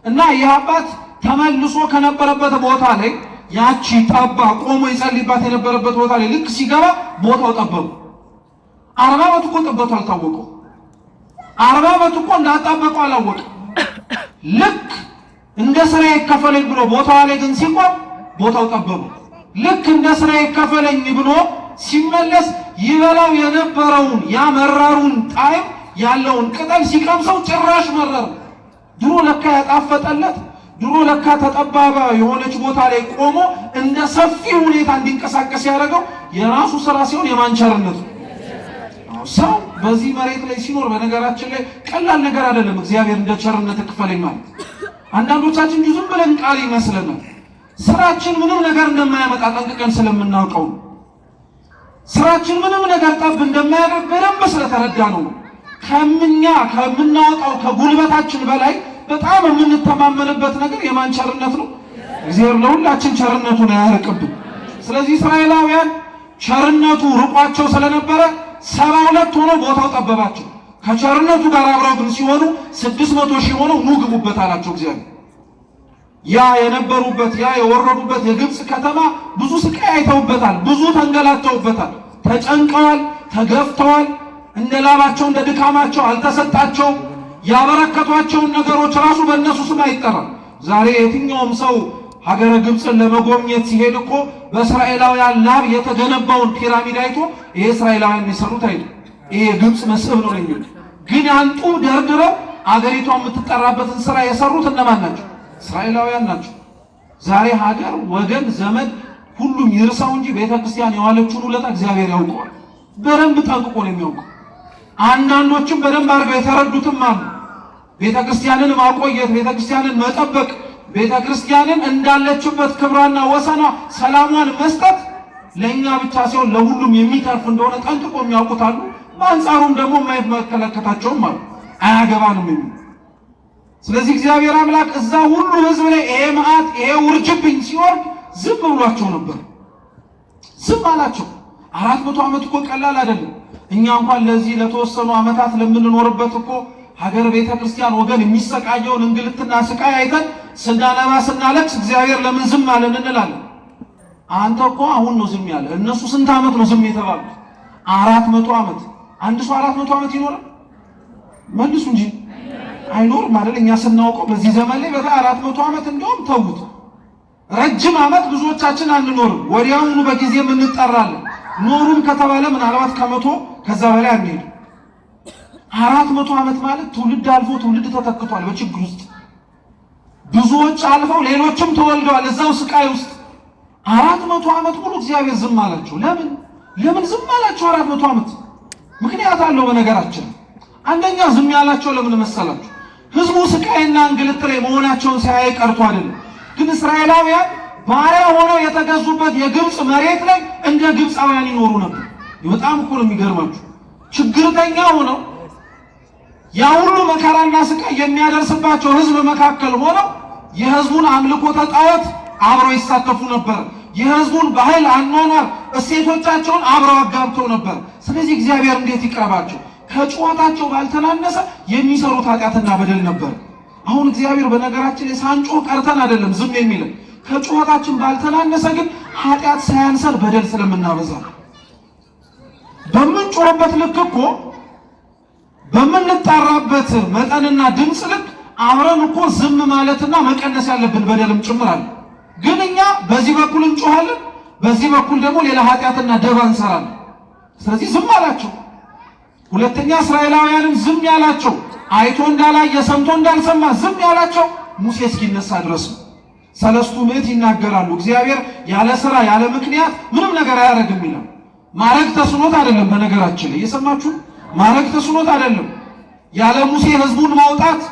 እና ይህ አባት ተመልሶ ከነበረበት ቦታ ላይ ያቺ ጠባ ቆሞ ይጸልይባት የነበረበት ቦታ ላይ ልክ ሲገባ ቦታው ጠበቡ። 40 ዓመት እኮ ጠበቱ አልታወቀው። 40 ዓመት እኮ እንዳጣበቀው አላወቀም። ልክ እንደ ስራ ይከፈለኝ ብሎ ቦታው ላይ ግን ሲቆም ቦታው ጠበቡ። ልክ እንደ ስራ ይከፈለኝ ብሎ ሲመለስ ይበላው የነበረውን ያ መራሩን ጣዕም ያለውን ቅጠል ሲቀምሰው ጭራሽ መረረ። ድሮ ለካ ያጣፈጠለት ድሮ ለካ ተጠባባ የሆነች ቦታ ላይ ቆሞ እንደ ሰፊ ሁኔታ እንዲንቀሳቀስ ያደረገው የራሱ ስራ ሲሆን የማንቸርነቱ ሰው በዚህ መሬት ላይ ሲኖር በነገራችን ላይ ቀላል ነገር አይደለም። እግዚአብሔር እንደ ቸርነት ክፈለኝ ማለት አንዳንዶቻችን ዝም ብለን ቃል ይመስለናል። ስራችን ምንም ነገር እንደማያመጣ ጠንቅቀን ስለምናውቀው ስራችን ምንም ነገር ጠብ እንደማያደርግ በደንብ ስለተረዳ ነው። ከምናወጣው ከጉልበታችን በላይ በጣም የምንተማመንበት ነገር የማን ቸርነት ነው? እግዚአብሔር ለሁላችን ቸርነቱን ያርቅብን። ስለዚህ እስራኤላውያን ቸርነቱ ርቋቸው ስለነበረ 72 ሆነው ቦታው ጠበባቸው። ከቸርነቱ ጋር አብረው ግን ሲሆኑ 600 ሺህ ሆነው ኑ ግቡበት አላቸው እግዚአብሔር። ያ የነበሩበት ያ የወረዱበት የግብፅ ከተማ ብዙ ስቃይ አይተውበታል፣ ብዙ ተንገላተውበታል፣ ተጨንቀዋል፣ ተገፍተዋል። እንደ ላባቸው እንደ ድካማቸው አልተሰጣቸውም። ያበረከቷቸውን ነገሮች ራሱ በእነሱ ስም አይጠራም። ዛሬ የትኛውም ሰው ሀገረ ግብፅን ለመጎብኘት ሲሄድ እኮ በእስራኤላውያን ላብ የተገነባውን ፒራሚድ አይቶ ይሄ እስራኤላውያን የሚሰሩት አይደል፣ ይሄ ግብፅ መስህብ ነው የሚሉት። ግን ያንጡ ደርድረው አገሪቷ የምትጠራበትን ስራ የሰሩት እነማን ናቸው? እስራኤላውያን ናቸው። ዛሬ ሀገር፣ ወገን፣ ዘመድ ሁሉም ይርሳው እንጂ ቤተክርስቲያን የዋለችውን ውለታ እግዚአብሔር ያውቀዋል። በደንብ ጠንቅቆ ነው የሚያውቀው። አንዳንዶችም በደንብ አድርገው የተረዱትም አሉ። ቤተክርስቲያንን ማቆየት፣ ቤተክርስቲያንን መጠበቅ፣ ቤተክርስቲያንን እንዳለችበት ክብሯና ወሰኗ ሰላሟን መስጠት ለኛ ብቻ ሲሆን ለሁሉም የሚተርፍ እንደሆነ ጠንቅቆ የሚያውቁት አሉ። በአንጻሩም ደግሞ የማይመለከታቸውም አሉ፣ አያገባንም የሚሉ። ስለዚህ እግዚአብሔር አምላክ እዛ ሁሉ ህዝብ ላይ ይሄ መዓት ይሄ ውርጅብኝ ሲወርድ ዝም ብሏቸው ነበር። ዝም አላቸው። 400 ዓመት እኮ ቀላል አይደለም። እኛ እንኳን ለዚህ ለተወሰኑ ዓመታት ለምንኖርበት እኮ ሀገር ቤተ ክርስቲያን ወገን የሚሰቃየውን እንግልትና ስቃይ አይተን ስናነባ ስናለቅስ እግዚአብሔር ለምን ዝም አለን እንላለን። አንተ እኮ አሁን ነው ዝም ያለ። እነሱ ስንት ዓመት ነው ዝም የተባሉት? 400 ዓመት። አንድ ሰው 400 ዓመት ይኖራል? መልሱ እንጂ አይኖርም አይደል? እኛ ስናውቀው በዚህ ዘመን ላይ በታ 400 ዓመት እንደውም ተውት፣ ረጅም ዓመት ብዙዎቻችን አንኖርም። ወዲያውኑ በጊዜ እንጠራለን። ኖሩም ከተባለ ምናልባት ከመቶ ከዛ በላይ አንሄድም። 400 ዓመት ማለት ትውልድ አልፎ ትውልድ ተተክቷል በችግር ውስጥ። ብዙዎች አልፈው ሌሎችም ተወልደዋል እዛው ስቃይ ውስጥ። 400 ዓመት ሙሉ እግዚአብሔር ዝም አላቸው። ለምን ዝም አላቸው 400 ዓመት? ምክንያት አለው። በነገራችን አንደኛ ዝም ያላቸው ለምን መሰላችሁ? ህዝቡ ስቃይና እንግልት ላይ መሆናቸውን ሳያይ ቀርቶ አይደለም። ግን እስራኤላውያን ባሪያ ሆነው የተገዙበት የግብፅ መሬት ላይ እንደ ግብፃውያን ይኖሩ ነበር። በጣም እኮ ነው የሚገርማችሁ። ችግርተኛ ሆነው ያ ሁሉ መከራና ስቃይ የሚያደርስባቸው ህዝብ መካከል ሆነው የህዝቡን አምልኮተ ጣዖት አብረው ይሳተፉ ነበር። የህዝቡን ባህል፣ አኗኗር፣ እሴቶቻቸውን አብረው አጋብተው ነበር። ስለዚህ እግዚአብሔር እንዴት ይቅረባቸው? ከጩኸታቸው ባልተናነሰ የሚሰሩት ኃጢአትና በደል ነበር። አሁን እግዚአብሔር በነገራችን ላይ ሳንጮህ ቀርተን አይደለም ዝም የሚለን። ከጩኸታችን ባልተናነሰ ግን ኃጢአት ሳያንሰን በደል ስለምናበዛ በምንጮህበት ልክ እኮ በምንጣራበት መጠንና ድምፅ ልክ አብረን እኮ ዝም ማለትና መቀነስ ያለብን በደልም ጭምር አለ። ግን እኛ በዚህ በኩል እንጮሃለን፣ በዚህ በኩል ደግሞ ሌላ ኃጢአትና ደባ እንሰራለን። ስለዚህ ዝም አላቸው። ሁለተኛ እስራኤላውያንም ዝም ያላቸው አይቶ እንዳላየ ሰምቶ እንዳልሰማ ዝም ያላቸው ሙሴ እስኪነሳ ድረስ ነው። ሰለስቱ ምዕት ይናገራሉ። እግዚአብሔር ያለ ስራ ያለ ምክንያት ምንም ነገር አያደርግም ይላል። ማረግ ተስኖት አይደለም። በነገራችን ላይ እየሰማችሁ ማረግ ተስኖት አይደለም። ያለ ሙሴ ህዝቡን ማውጣት፣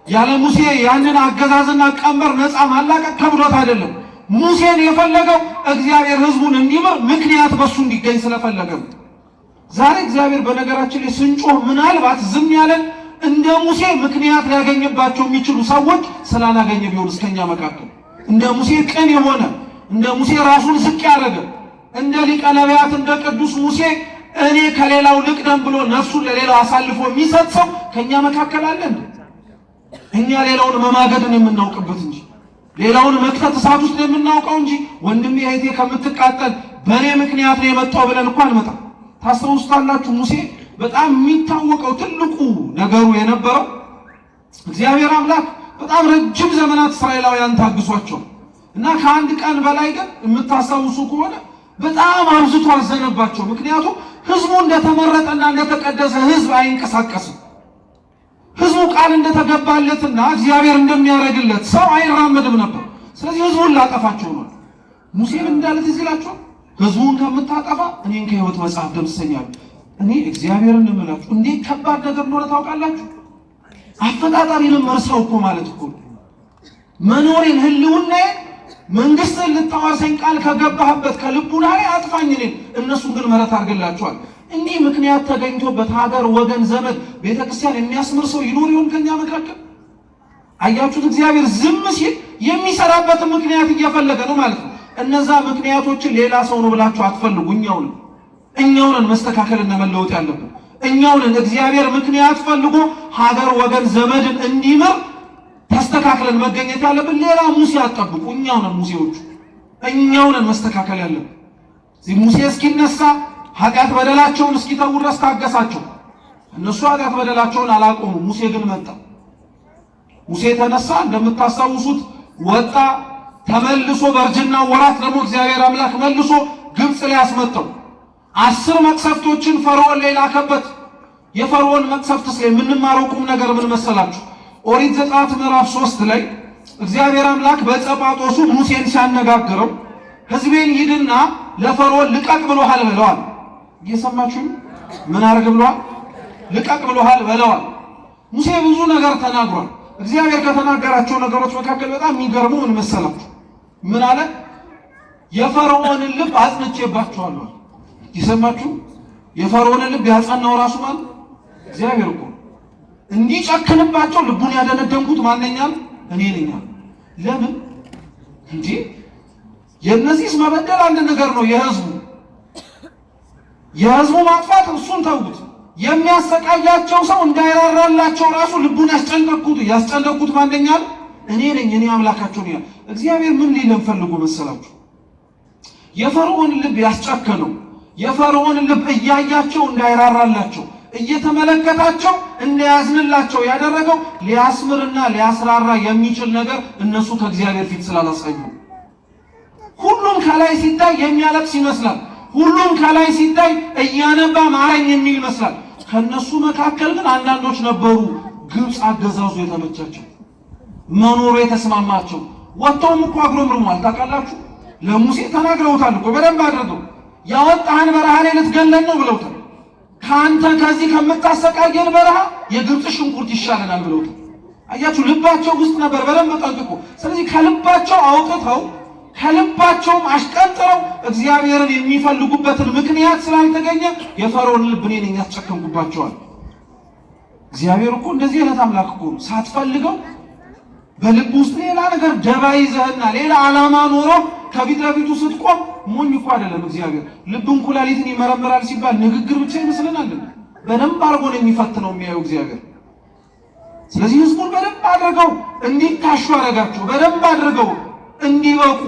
ያለ ሙሴ ያንን አገዛዝና ቀንበር ነፃ ማላቀቅ ከብዶት አይደለም። ሙሴን የፈለገው እግዚአብሔር ህዝቡን እንዲመር ምክንያት በሱ እንዲገኝ ስለፈለገ። ዛሬ እግዚአብሔር በነገራችን ላይ ስንጮህ ምናልባት ዝም ያለን እንደ ሙሴ ምክንያት ሊያገኝባቸው የሚችሉ ሰዎች ስላላገኘ ቢሆን እስከኛ መካከል እንደ ሙሴ ቅን የሆነ እንደ ሙሴ ራሱን ዝቅ ያደረገ እንደ ሊቀ ነቢያት እንደ ቅዱስ ሙሴ እኔ ከሌላው ልቅደም ብሎ ነፍሱን ለሌላው አሳልፎ የሚሰጥ ሰው ከኛ መካከል አለ እንዴ? እኛ ሌላውን መማገድን የምናውቅበት እንጂ ሌላውን መክተት እሳት ውስጥ የምናውቀው እንጂ ወንድሜ እህቴ ከምትቃጠል በእኔ ምክንያት ነው የመጣው ብለን እንኳን አንመጣም። ታስታውሱታላችሁ ሙሴ በጣም የሚታወቀው ትልቁ ነገሩ የነበረው እግዚአብሔር አምላክ በጣም ረጅም ዘመናት እስራኤላውያን ታግሷቸው እና ከአንድ ቀን በላይ ግን የምታስታውሱ ከሆነ በጣም አብዝቶ አዘነባቸው። ምክንያቱም ህዝቡ እንደተመረጠና እንደተቀደሰ ህዝብ አይንቀሳቀስም። ህዝቡ ቃል እንደተገባለትና እግዚአብሔር እንደሚያደርግለት ሰው አይራመድም ነበር። ስለዚህ ህዝቡን ላጠፋቸው ነው። ሙሴ ምን እንዳለ ትዝ ይላችኋል? ህዝቡን ከምታጠፋ እኔን ከህይወት መጽሐፍ ደምስሰኛል። እኔ እግዚአብሔርን እምላችሁ እንዴት ከባድ ነገር እንደሆነ ታውቃላችሁ? አፈጣጣሪንም መርሳው እኮ ማለት እኮ መኖሬን ህልውናዬ መንግስትን ልታዋርሰኝ ቃል ከገባህበት ከልቡና ላይ አጥፋኝ እኔን፣ እነሱን ግን ምህረት አድርግላቸዋል። እንዲህ ምክንያት ተገኝቶበት ሀገር፣ ወገን፣ ዘመድ፣ ቤተክርስቲያን የሚያስምር ሰው ይኖር ይሆን ከኛ መካከል? አያችሁት? እግዚአብሔር ዝም ሲል የሚሰራበትን ምክንያት እየፈለገ ነው ማለት ነው። እነዛ ምክንያቶችን ሌላ ሰው ነው ብላችሁ አትፈልጉ። እኛውንን መስተካከልና መለወጥ ያለብን እኛውንን። እግዚአብሔር ምክንያት ፈልጎ ሀገር፣ ወገን፣ ዘመድን እንዲምር ተስተካክለን መገኘት ያለብን። ሌላ ሙሴ አትጠብቁ። ሙሴዎቹ እኛውንን መስተካከል ያለብን። እዚህ ሙሴ እስኪነሳ ኃጢአት በደላቸውን እስኪተው ድረስ ታገሳቸው። እነሱ ኃጢአት በደላቸውን አላቆሙ። ሙሴ ግን መጣ። ሙሴ ተነሳ፣ እንደምታስታውሱት ወጣ። ተመልሶ በእርጅና ወራት ደግሞ እግዚአብሔር አምላክ መልሶ ግብፅ ላይ አስመጣው። 10 መቅሰፍቶችን ፈርዖን ላይ ላከበት። የፈርዖን መቅሰፍትስ ላይ የምንማረው ቁም ነገር ምን መሰላችሁ? ኦሪት ዘጸአት ምዕራፍ 3 ላይ እግዚአብሔር አምላክ በጸጳጦሱ ሙሴን ሲያነጋግረው ሕዝቤን ሂድና ለፈርዖን ልቀቅ ብሎሃል ብለዋል። እየሰማችሁ ምን አርግ ብለዋል? ልቀቅ ብሎሃል ብለዋል። ሙሴ ብዙ ነገር ተናግሯል። እግዚአብሔር ከተናገራቸው ነገሮች መካከል በጣም የሚገርመው ምን መሰላችሁ? ምን አለ? የፈርዖንን ልብ አጽንቼባቸዋለሁ። እየሰማችሁ የፈርዖንን ልብ ያጸናው ራሱ ማለት እግዚአብሔር እኮ እንዲጨክንባቸው ልቡን ያደነደንኩት ማንኛም እኔ ነኝ። ለምን እንጂ የነዚህስ መበደል አንድ ነገር ነው። የህዝቡ ማጥፋት እሱን ተውት። የሚያሰቃያቸው ሰው እንዳይራራላቸው ራሱ ልቡን ያስጨነቁት ማንኛም እኔ ነኝ እኔ አምላካችሁ ነኝ። እግዚአብሔር ምን ሊለን ፈልጎ መሰላችሁ? የፈርዖን ልብ ያስጨከነው የፈርዖን ልብ እያያቸው እንዳይራራላቸው እየተመለከታቸው እንዳያዝንላቸው ያደረገው ሊያስምርና ሊያስራራ የሚችል ነገር እነሱ ከእግዚአብሔር ፊት ስላላሳዩ። ሁሉም ከላይ ሲታይ የሚያለቅስ ይመስላል። ሁሉም ከላይ ሲታይ እያነባ ማረኝ የሚል ይመስላል። ከነሱ መካከል ግን አንዳንዶች ነበሩ ግብፅ አገዛዙ የተመቻቸው መኖሩ የተስማማቸው። ወጥተውም እኮ አጉረምርመዋል። ታውቃላችሁ፣ ለሙሴ ተናግረውታል እኮ በደንብ አድርገው። ያወጣህን በረሃ ላይ ልትገለን ነው ብለውታል። ከአንተ ከዚህ ከምታሰቃየን በረሃ የግብፅ ሽንኩርት ይሻለናል ብለውታል። አያችሁ፣ ልባቸው ውስጥ ነበር በደንብ ጠንቅቆ። ስለዚህ ከልባቸው አውጥተው ከልባቸውም አሽቀንጥረው እግዚአብሔርን የሚፈልጉበትን ምክንያት ስላልተገኘ የፈርዖን ልብ እኔ ነኝ ያስጨከንኩባቸዋል። እግዚአብሔር እኮ እንደዚህ አይነት አምላክ እኮ ነው። ሳትፈልገው በልብ ውስጥ ሌላ ነገር ደባ ይዘህና ሌላ ዓላማ ኖሮ ከፊት ለፊቱ ስትቆም ሞኝ እኮ አይደለም እግዚአብሔር። ልብን ኩላሊትን ይመረምራል ሲባል ንግግር ብቻ ይመስልናል። በደንብ አድርጎ ነው የሚፈትነው የሚያየው እግዚአብሔር። ስለዚህ ሕዝቡን በደንብ አድርገው እንዲታሹ አደረጋቸው። በደንብ አድርገው እንዲበቁ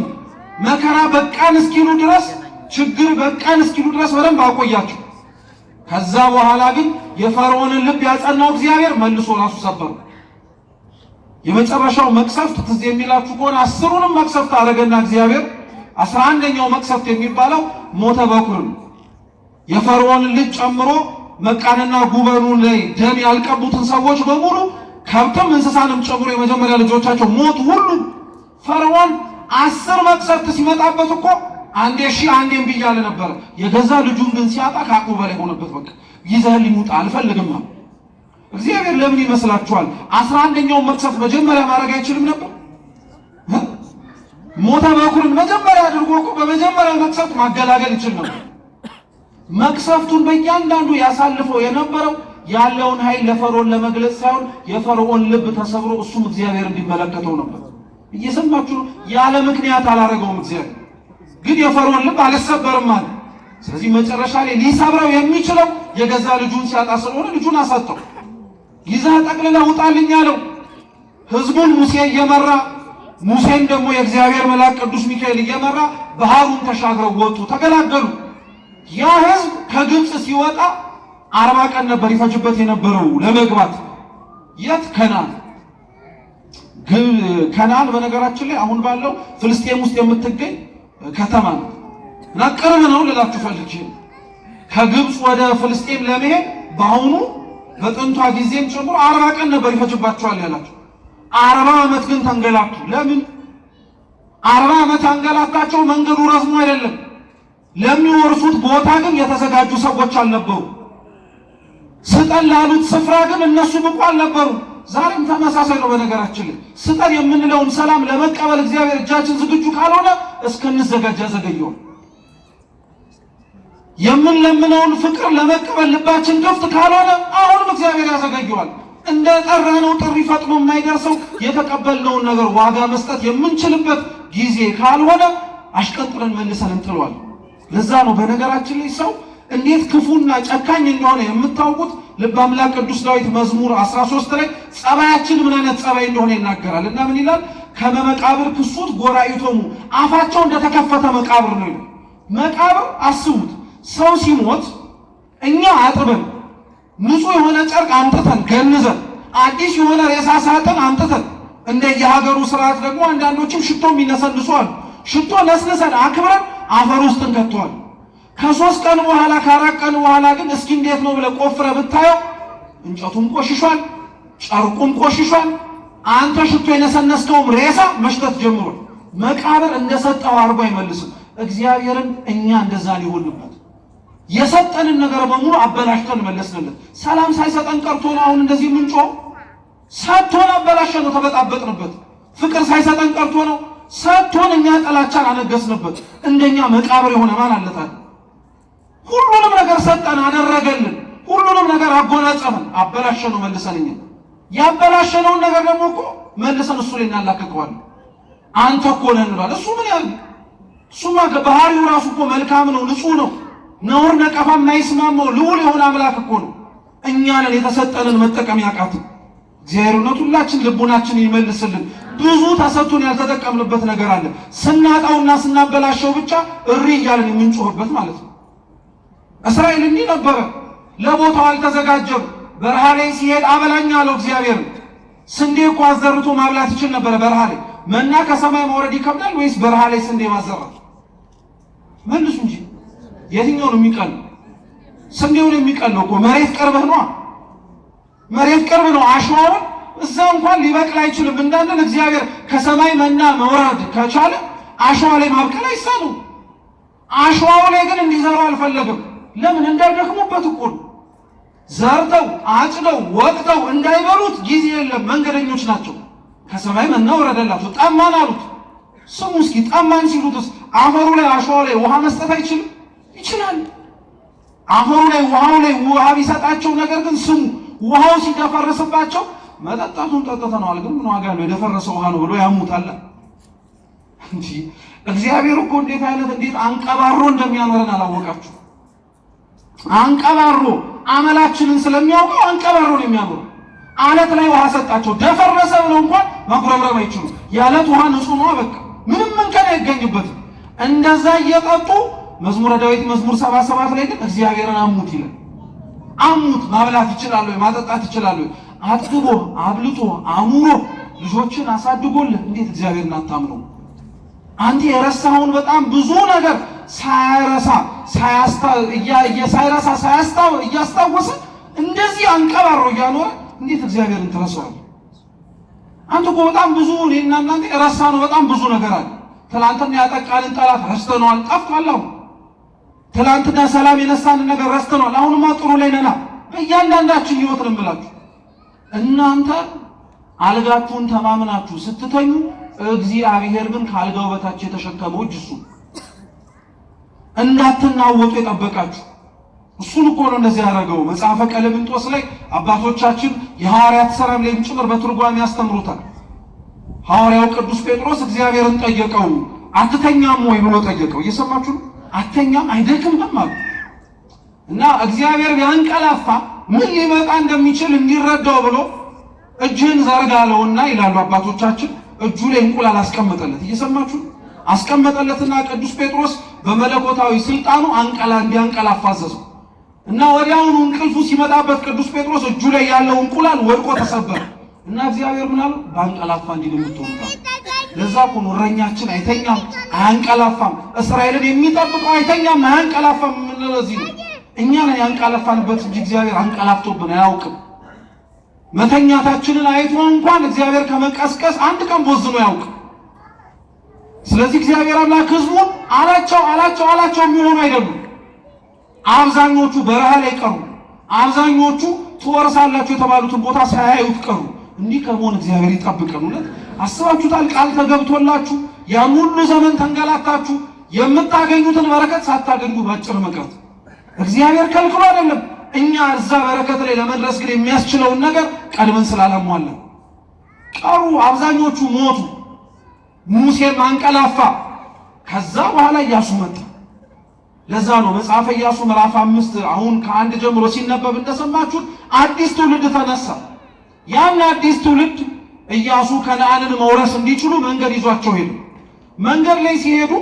መከራ በቃን እስኪሉ ድረስ ችግር በቃን እስኪሉ ድረስ በደንብ አቆያቸው። ከዛ በኋላ ግን የፈርዖንን ልብ ያጸናው እግዚአብሔር መልሶ ራሱ ሰበረው። የመጨረሻው መቅሰፍት ትዝ የሚላችሁ ከሆነ 10ሩንም መቅሰፍት አደረገና እግዚአብሔር 11ኛው መቅሰፍት የሚባለው ሞተ በኩር ነው። የፈርዖንን ልጅ ጨምሮ መቃንና ጉበኑን ላይ ደም ያልቀቡትን ሰዎች በሙሉ ከብትም እንስሳንም ጨምሮ የመጀመሪያ ልጆቻቸው ሞቱ ሁሉ። ፈርዖን 10 መቅሰፍት ሲመጣበት እኮ አንዴ ሺህ አንዴም ብያለ ነበር። የገዛ ልጁን ግን ሲያጣ ከአቅሙ በላይ ሆነበት። በቃ ይዘህልኝ ውጣ አልፈልግም። እግዚአብሔር ለምን ይመስላችኋል 11ኛው መቅሰፍት መጀመሪያ ማድረግ አይችልም ነበር? ሞተ በኩርን መጀመሪያ አድርጎ እኮ በመጀመሪያው መቅሰፍት ማገላገል ይችል ነበር። መቅሰፍቱን በእያንዳንዱ ያሳልፈው የነበረው ያለውን ኃይል ለፈርዖን ለመግለጽ ሳይሆን የፈርዖን ልብ ተሰብሮ እሱም እግዚአብሔር እንዲመለከተው ነበር። እየሰማችሁ ያለ ምክንያት አላረገውም። እግዚአብሔር ግን የፈርዖን ልብ አልሰበርም አለ። ስለዚህ መጨረሻ ላይ ሊሰብረው የሚችለው የገዛ ልጁን ሲያጣ ስለሆነ ልጁን አሳጣው። ይዘህ ጠቅልለህ ውጣልኝ አለው። ሕዝቡን ሙሴ እየመራ ሙሴን ደግሞ የእግዚአብሔር መልአክ ቅዱስ ሚካኤል እየመራ ባህሩን ተሻግረው ወጡ፣ ተገላገሉ። ያ ሕዝብ ከግብፅ ሲወጣ 40 ቀን ነበር ይፈጅበት የነበረው ለመግባት። የት? ከናን። ከናን በነገራችን ላይ አሁን ባለው ፍልስጤም ውስጥ የምትገኝ ከተማ ነው እና ቅርብ ነው ልላችሁ ፈልጌ። ከግብፅ ወደ ፍልስጤም ለመሄድ በአሁኑ በጥንቷ ጊዜም ጨምሮ 40 ቀን ነበር ይፈጅባቸዋል ያላቸው። 40 ዓመት ግን ተንገላቱ። ለምን 40 ዓመት አንገላታቸው? መንገዱ ረዝሞ አይደለም። ለሚወርሱት ቦታ ግን የተዘጋጁ ሰዎች አልነበሩ። ስጠን ላሉት ስፍራ ግን እነሱ ብቁ አልነበሩ። ዛሬም ተመሳሳይ ነው። በነገራችን ላይ ስጠን የምንለውን ሰላም ለመቀበል እግዚአብሔር እጃችን ዝግጁ ካልሆነ እስክንዘጋጅ ያዘገየዋል። የምንለምነውን ፍቅር ለመቀበል ልባችን ክፍት ካልሆነ አሁንም እግዚአብሔር ያዘገየዋል። እንደ ጠራነው ጥሪ ፈጥኖ የማይደርሰው የተቀበልነውን ነገር ዋጋ መስጠት የምንችልበት ጊዜ ካልሆነ አሽቀንጥረን መልሰን እንጥለዋል። ለዛ ነው በነገራችን ላይ ሰው እንዴት ክፉና ጨካኝ እንደሆነ የምታውቁት ልበ አምላክ ቅዱስ ዳዊት መዝሙር 13 ላይ ጸባያችን ምን አይነት ጸባይ እንደሆነ ይናገራል። እና ምን ይላል? ከመቃብር ክሱት ጎራይቶሙ፣ አፋቸው እንደተከፈተ መቃብር ነው። መቃብር አስቡት። ሰው ሲሞት እኛ አጥበን ንጹህ የሆነ ጨርቅ አምጥተን ገንዘን አዲስ የሆነ ሬሳ ሳጥን አምጥተን እንደየሀገሩ ስርዓት ደግሞ አንዳንዶችም ሽቶ የሚነሰንሱ አሉ። ሽቶ ነስንሰን አክብረን አፈር ውስጥ እንከተዋል። ከ3 ቀን በኋላ ከ4 ቀን በኋላ ግን እስኪ እንዴት ነው ብለህ ቆፍረህ ብታየው እንጨቱም ቆሽሿል፣ ጨርቁም ቆሽሿል። አንተ ሽቶ የነሰነስከውም ሬሳ መሽተት ጀምሯል። መቃብር እንደሰጠው አርጎ አይመልስም። እግዚአብሔርን እኛ እንደዛ ሊሆንበት የሰጠንን ነገር በሙሉ አበላሽተን መለስንለት። ሰላም ሳይሰጠን ቀርቶ ነው አሁን እንደዚህ ምንጮህ። ሰጥቶን አበላሸነው፣ ተበጣበጥንበት። ፍቅር ሳይሰጠን ቀርቶ ነው ሰጥቶን እኛ ጥላቻን አነገስንበት። እንደኛ መቃብር የሆነ ማን አለታል? ሁሉንም ነገር ሰጠን፣ አደረገልን። ሁሉንም ነገር አጎናጸፈን፣ አበላሸነው መልሰን። እኛ ያበላሸነውን ነገር ደግሞ እኮ መልሰን እሱ ላይ እናላክከዋለን። አንተ እኮ ነህ እንላለን። እሱ ምን ያህል እሱማ ባህሪው ራሱ እኮ መልካም ነው፣ ንጹህ ነው፣ ነውር ነቀፋ የማይስማማው ልዑል የሆነ አምላክ እኮ ነው። እኛ ነን የተሰጠንን መጠቀም ያቃትን። እግዚአብሔርነቱ ሁላችን ልቡናችን ይመልስልን። ብዙ ተሰጥቶን ያልተጠቀምንበት ነገር አለ። ስናጣውና ስናበላሸው ብቻ እሪ እያልን የምንጮህበት ማለት ነው። እስራኤል እንዲህ ነበረ። ለቦታው አልተዘጋጀም። በረሃ ላይ ሲሄድ አበላኝ አለው እግዚአብሔር። ስንዴ እኮ አዘርቶ ማብላት ይችል ነበረ በረሃ ላይ። መና ከሰማይ መውረድ ይከብዳል ወይስ በረሃ ላይ ስንዴ ማዘራት? መልሱ እንጂ የትኛው ነው የሚቀለው? ስንዴውን የሚቀለው እኮ መሬት ቅርብህ ነው። መሬት ቅርብ ነው። አሸዋውን እዛ እንኳን ሊበቅል አይችልም እንዳንል እግዚአብሔር ከሰማይ መና መውረድ ከቻለ አሸዋ ላይ ማብቀል አይሳነው። አሸዋው ላይ ግን እንዲዘሩ አልፈለግም። ለምን? እንዳይደክሙበት እኮ ነው። ዘርተው አጭደው ወቅተው እንዳይበሉት ጊዜ የለም። መንገደኞች ናቸው። ከሰማይ መና ወረደላቸው። ጠማን አሉት። ስሙ እስኪ ጠማን ሲሉትስ አፈሩ ላይ አሸዋው ላይ ውሃ መስጠት አይችልም? ይችላል። አፈሩ ላይ ውሃው ላይ ውሃ ቢሰጣቸው፣ ነገር ግን ስሙ ውሃው ሲደፈርስባቸው መጠጣቱን ጠጥተነዋል፣ ግን ምን ዋጋ አለው የደፈረሰ ውሃ ነው ብሎ ያሙታል እንጂ። እግዚአብሔር እኮ እንዴት አንቀባሮ እንደሚያኖረን አላወቃችሁ? አንቀባሮ አመላችንን ስለሚያውቀው አንቀባሮ ነው የሚያኖረው። አለት ላይ ውሃ ሰጣቸው። ደፈረሰ ብለው እንኳን ማጉረምረም አይችሉም። የአለት ውሃ ንጹህ ነው። በቃ ምንም እንከን አይገኝበትም። እንደዛ እየጠጡ መዝሙረ ዳዊት መዝሙር 77 ላይ ግን እግዚአብሔርን አሙት ይላል። አሙት ማብላት ይችላል፣ ማጠጣት ይችላል። አጥግቦ አብልጦ አሙሮ ልጆችን አሳድጎልህ እንዴት እግዚአብሔርን አታምነው? አንተ የረሳውን በጣም ብዙ ነገር እያስታወሰ እንደዚህ አንቀባሮ እያኖረ እንዴት እግዚአብሔርን ትረሳዋለህ? አንተ እኮ በጣም ብዙ እኔና እናንተ የረሳነው በጣም ብዙ ነገር አለ። ትላንትና ያጠቃልን ጠላት ረስተነዋል፣ ጠፍቷል። ትላንትና ሰላም የነሳንን ነገር ረስተነዋል። አሁንማ ጥሩ ላይ ነና። በእያንዳንዳችን ህይወት ነው የምላችሁ። እናንተ አልጋችሁን ተማምናችሁ ስትተኙ እግዚአብሔር ግን ከአልጋው በታች የተሸከመው እጅ እሱ እንዳትናወጡ የጠበቃችሁ እሱን እኮ ነው እንደዚህ ያደረገው። መጽሐፈ ቀለምንጦስ ላይ አባቶቻችን የሐዋርያት ሥራም ላይ ጭምር በትርጓሜ ያስተምሩታል። ሐዋርያው ቅዱስ ጴጥሮስ እግዚአብሔርን ጠየቀው፣ አትተኛም ወይ ብሎ ጠየቀው። እየሰማችሁ ነው? አትተኛም አይደክምህም አሉ እና እግዚአብሔር ቢያንቀላፋ ምን ሊመጣ እንደሚችል እንዲረዳው ብሎ እጅህን ዘርጋለውና ይላሉ አባቶቻችን፣ እጁ ላይ እንቁላል አስቀመጠለት። እየሰማችሁ አስቀመጠለትና ቅዱስ ጴጥሮስ በመለኮታዊ ስልጣኑ እንዲያንቀላፋ አዘዘው እና ወዲያውኑ እንቅልፉ ሲመጣበት ቅዱስ ጴጥሮስ እጁ ላይ ያለው እንቁላል ወድቆ ተሰበረ እና እግዚአብሔር ምን አለው? ባንቀላፋ እንዲህ የምትሆኑት። ለዛ እኮ ነው እረኛችን አይተኛም አያንቀላፋም፣ እስራኤልን የሚጠብቀው አይተኛም አያንቀላፋም የምንለው ለዚህ ነው። እኛ ነን ያንቀላፋንበት እንጂ እግዚአብሔር አንቀላፍቶብን አያውቅም። መተኛታችንን አይቶ እንኳን እግዚአብሔር ከመቀስቀስ አንድ ቀን ቦዝኖ ያውቅ። ስለዚህ እግዚአብሔር አምላክ ሕዝቡን አላቸው የሚሆኑ አይደሉም። አብዛኞቹ በረሃ ላይ ቀሩ። አብዛኞቹ ትወርሳላችሁ የተባሉትን ቦታ ሳያዩት ቀሩ። እንዲህ ከመሆን እግዚአብሔር ይጠብቀን። እውነት አስባችሁታል? ቃል ተገብቶላችሁ ያን ሁሉ ዘመን ተንገላታችሁ የምታገኙትን በረከት ሳታገኙ ባጭር መቅረት እግዚአብሔር ከልክሎ አይደለም። እኛ እዛ በረከት ላይ ለመድረስ ግን የሚያስችለውን ነገር ቀድመን ስላላሟለን ቀሩ። አብዛኞቹ ሞቱ። ሙሴም አንቀላፋ። ከዛ በኋላ ኢያሱ መጣ። ለዛ ነው መጽሐፈ ኢያሱ ምዕራፍ 5 አሁን ከአንድ ጀምሮ ሲነበብ እንደሰማችሁት አዲስ ትውልድ ተነሳ። ያን አዲስ ትውልድ ኢያሱ ከነዓንን መውረስ እንዲችሉ መንገድ ይዟቸው ሄዱ። መንገድ ላይ ሲሄዱ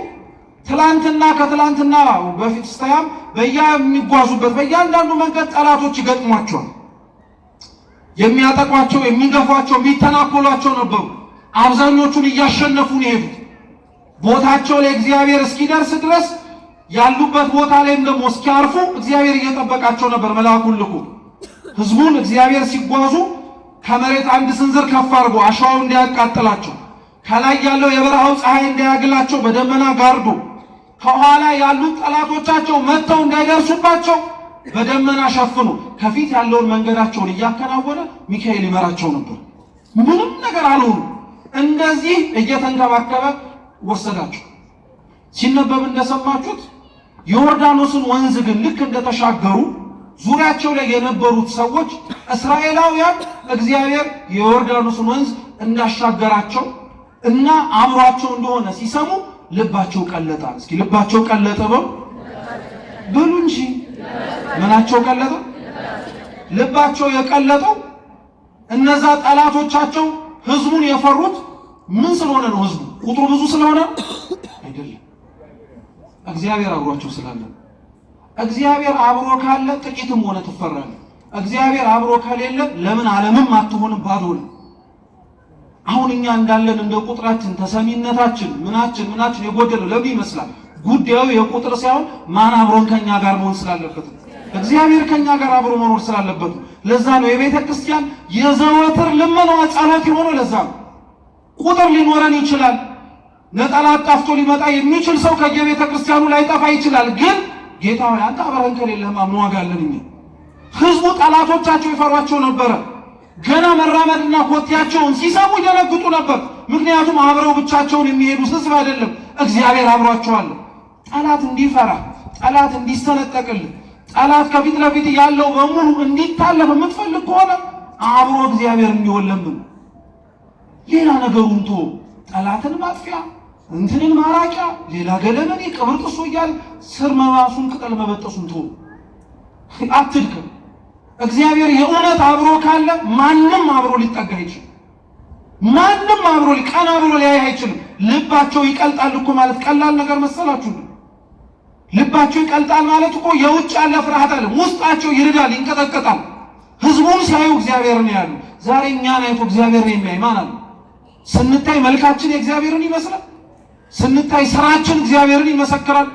ትላንትና ከትላንትና በፊት ስታያም የሚጓዙበት በእያንዳንዱ መንገድ ጠላቶች ይገጥሟቸዋል። የሚያጠቋቸው፣ የሚገፏቸው፣ የሚተናኮሏቸው ነበሩ። አብዛኞቹን እያሸነፉ ነው የሄዱት። ቦታቸው ላይ እግዚአብሔር እስኪደርስ ድረስ ያሉበት ቦታ ላይም ደግሞ እስኪያርፉ እግዚአብሔር እየጠበቃቸው ነበር። መልአኩን ልኮ ሕዝቡን እግዚአብሔር ሲጓዙ ከመሬት አንድ ስንዝር ከፍ አድርጎ አሸዋው እንዳያቃጥላቸው፣ ከላይ ያለው የበረሃው ፀሐይ እንዳያግላቸው በደመና ጋርዶ፣ ከኋላ ያሉት ጠላቶቻቸው መጥተው እንዳይደርሱባቸው በደመና ሸፍኖ ከፊት ያለውን መንገዳቸውን እያከናወነ ሚካኤል ይመራቸው ነበር። ምንም ነገር አልሆኑ። እንደዚህ እየተንከባከበ ወሰዳቸው። ሲነበብ እንደሰማችሁት ዮርዳኖስን ወንዝ ግን ልክ እንደተሻገሩ ዙሪያቸው ላይ የነበሩት ሰዎች እስራኤላውያን እግዚአብሔር የዮርዳኖስን ወንዝ እንዳሻገራቸው እና አብሯቸው እንደሆነ ሲሰሙ ልባቸው ቀለጠ። እስኪ ልባቸው ቀለጠ በሉ እንጂ ምናቸው ቀለጠ? ልባቸው የቀለጠው እነዛ ጠላቶቻቸው ሕዝቡን የፈሩት ምን ስለሆነ ነው? ህዝቡ ቁጥሩ ብዙ ስለሆነ አይደለም። እግዚአብሔር አብሯቸው ስላለ። እግዚአብሔር አብሮ ካለ ጥቂትም ሆነ ትፈራለህ። እግዚአብሔር አብሮ ከሌለ ለምን ዓለምም አትሆንም ባዶ ነው። አሁን እኛ እንዳለን እንደ ቁጥራችን ተሰሚነታችን ምናችን የጎደለው ለምን ይመስላል? ጉዳዩ የቁጥር ሳይሆን ማን አብሮን ከኛ ጋር መሆን ስላለበት፣ እግዚአብሔር ከኛ ጋር አብሮ መኖር ስላለበት። ለዛ ነው የቤተ ክርስቲያን የዘወትር ልመናዋ ጸሎት የሆነው። ለዛ ነው ቁጥር ሊኖረን ይችላል። ነጠላ አጣፍቶ ሊመጣ የሚችል ሰው ከየቤተ ክርስቲያኑ ላይጠፋ ይችላል። ግን ጌታ ሆይ አንተ አብረን ከሌለህማ ምን ዋጋ አለን? እኛ ህዝቡ ጠላቶቻቸው ይፈሯቸው ነበረ። ገና መራመድና ኮቴያቸውን ሲሰሙ ይደነግጡ ነበር። ምክንያቱም አብረው ብቻቸውን የሚሄዱ ህዝብ አይደለም፣ እግዚአብሔር አብሯቸዋል። ጠላት እንዲፈራ፣ ጠላት እንዲሰነጠቅል፣ ጠላት ከፊት ለፊት ያለው በሙሉ እንዲታለፍ የምትፈልግ ከሆነ አብሮ እግዚአብሔር እንዲሆን ለምን። ሌላ ነገሩን ቶ ጠላትን ማጥፊያ እንትንን ማራቂያ ሌላ ገለመኔ ቅብር ጥሶ እያል ስር መባሱን ቅጠል መበጠሱን ቶ አትድከም። እግዚአብሔር የእውነት አብሮ ካለ ማንም አብሮ ሊጠጋ አይችልም። ማንም አብሮ ቀና ብሎ ሊያይ አይችልም። ልባቸው ይቀልጣል እኮ ማለት ቀላል ነገር መሰላችሁ? ልባቸው ይቀልጣል ማለት እኮ የውጭ ያለ ፍርሃት አለ፣ ውስጣቸው ይርዳል፣ ይንቀጠቀጣል። ህዝቡን ሲያዩ እግዚአብሔርን ያሉ። ዛሬ እኛን አይቶ እግዚአብሔርን የሚያይ ማን አለ? ስንታይ መልካችን የእግዚአብሔርን ይመስላል። ስንታይ ስራችን እግዚአብሔርን ይመሰክራል።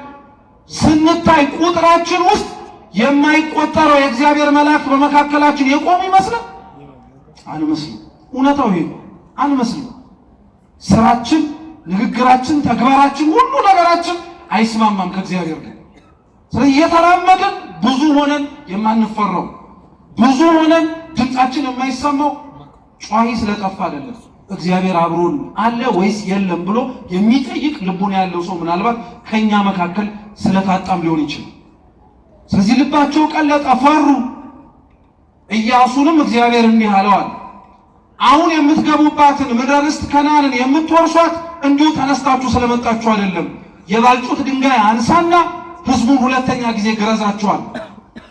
ስንታይ ቁጥራችን ውስጥ የማይቆጠረው የእግዚአብሔር መልአክ በመካከላችን የቆሙ ይመስላል። አንመስልም። እውነታው ይሄ አንመስልም። ስራችን፣ ንግግራችን፣ ተግባራችን፣ ሁሉ ነገራችን አይስማማም ከእግዚአብሔር ጋር። ስለዚህ እየተራመድን ብዙ ሆነን የማንፈራው ብዙ ሆነን ድምጻችን የማይሰማው ጯሂ ስለጠፋ አይደለም። እግዚአብሔር አብሮን አለ ወይስ የለም ብሎ የሚጠይቅ ልቡና ያለው ሰው ምናልባት ከኛ መካከል ስለታጣም ሊሆን ይችላል። ስለዚህ ልባቸው ቀለጠ፣ ፈሩ። ኢያሱንም እግዚአብሔር እንዲህ አለዋል፣ አሁን የምትገቡባትን ምድረ ርስት ከነዓንን የምትወርሷት እንዲሁ ተነስታችሁ ስለመጣችሁ አይደለም። የባልጩት ድንጋይ አንሳና ህዝቡን ሁለተኛ ጊዜ ግረዛቸዋል።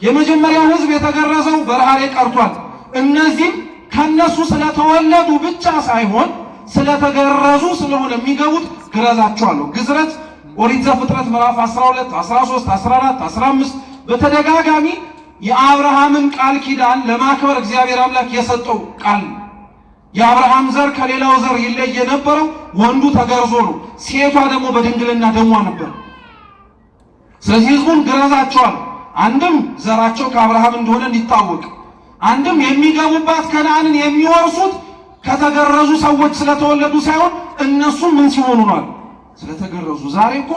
የመጀመሪያው ህዝብ የተገረዘው በረሃ ላይ ቀርቷል። እነዚህም ከነሱ ስለተወለዱ ብቻ ሳይሆን ስለተገረዙ ስለሆነ የሚገቡት ግረዛቸዋለሁ። ግዝረት ኦሪት ዘፍጥረት ምዕራፍ 12፣ 13፣ 14፣ 15 በተደጋጋሚ የአብርሃምን ቃል ኪዳን ለማክበር እግዚአብሔር አምላክ የሰጠው ቃል። የአብርሃም ዘር ከሌላው ዘር ይለይ የነበረው ወንዱ ተገርዞ ነው፣ ሴቷ ደግሞ በድንግልና ደሟ ነበር። ስለዚህ ህዝቡን ግረዛቸዋል። አንድም ዘራቸው ከአብርሃም እንደሆነ እንዲታወቅ፣ አንድም የሚገቡባት ከነዓንን የሚወርሱት ከተገረዙ ሰዎች ስለተወለዱ ሳይሆን እነሱም ምን ሲሆኑ ነው? ስለተገረዙ። ዛሬ እኮ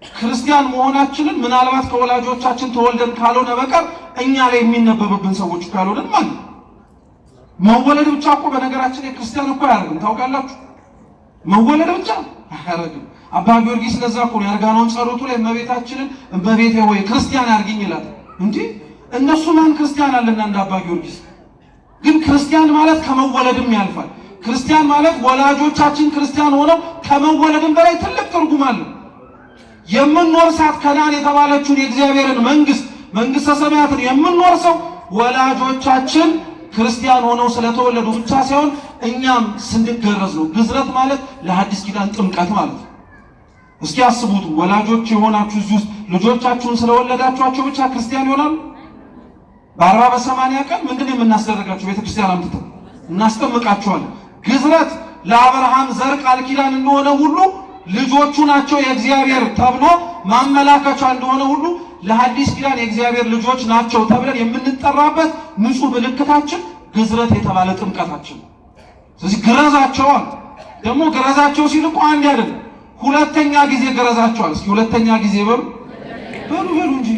ክርስቲያን መሆናችንን ምናልባት ከወላጆቻችን ተወልደን ካልሆነ በቀር እኛ ላይ የሚነበብብን ሰዎች ካልሆነን ማለት መወለድ ብቻ እኮ በነገራችን የክርስቲያን እኮ አያደርግም። ታውቃላችሁ? መወለድ ብቻ አያደርግም። አባ ጊዮርጊስ ለዛ እኮ ነው ያርጋኖን ጸሎቱ ላይ እመቤታችንን እመቤቴ ሆይ ክርስቲያን ያርግኝ ይላል። እንዴ እነሱ ማን ክርስቲያን አለና እንደ አባ ጊዮርጊስ? ግን ክርስቲያን ማለት ከመወለድም ያልፋል። ክርስቲያን ማለት ወላጆቻችን ክርስቲያን ሆነው ከመወለድም በላይ ትልቅ ትርጉም አለው። የምንወርሳት ከነዓን የተባለችውን የእግዚአብሔርን መንግስተ ሰማያትን የምንወርሰው ወላጆቻችን ክርስቲያን ሆነው ስለተወለዱ ብቻ ሳይሆን እኛም ስንገረዝ ነው። ግዝረት ማለት ለሐዲስ ኪዳን ጥምቀት ማለት ነው። እስኪ አስቡት፣ ወላጆች የሆናችሁ እዚህ ውስጥ ልጆቻችሁን ስለወለዳችኋቸው ብቻ ክርስቲያን ይሆናሉ? በ40 በ80 ቀን ምንድን የምናስደርጋቸው? ቤተክርስቲያን አምጥተን እናስጠምቃቸዋለን። ግዝረት ለአብርሃም ዘር ቃል ኪዳን እንደሆነ ሁሉ ልጆቹ ናቸው የእግዚአብሔር ተብሎ ማመላከቻ እንደሆነ ሁሉ ለሐዲስ ኪዳን የእግዚአብሔር ልጆች ናቸው ተብለን የምንጠራበት ንጹህ ምልክታችን ግዝረት የተባለ ጥምቀታችን። ስለዚህ ግረዛቸዋል። ደግሞ ግረዛቸው ሲል እኮ አንድ አይደለም፣ ሁለተኛ ጊዜ ግረዛቸዋል። እስኪ ሁለተኛ ጊዜ በሉ እንጂ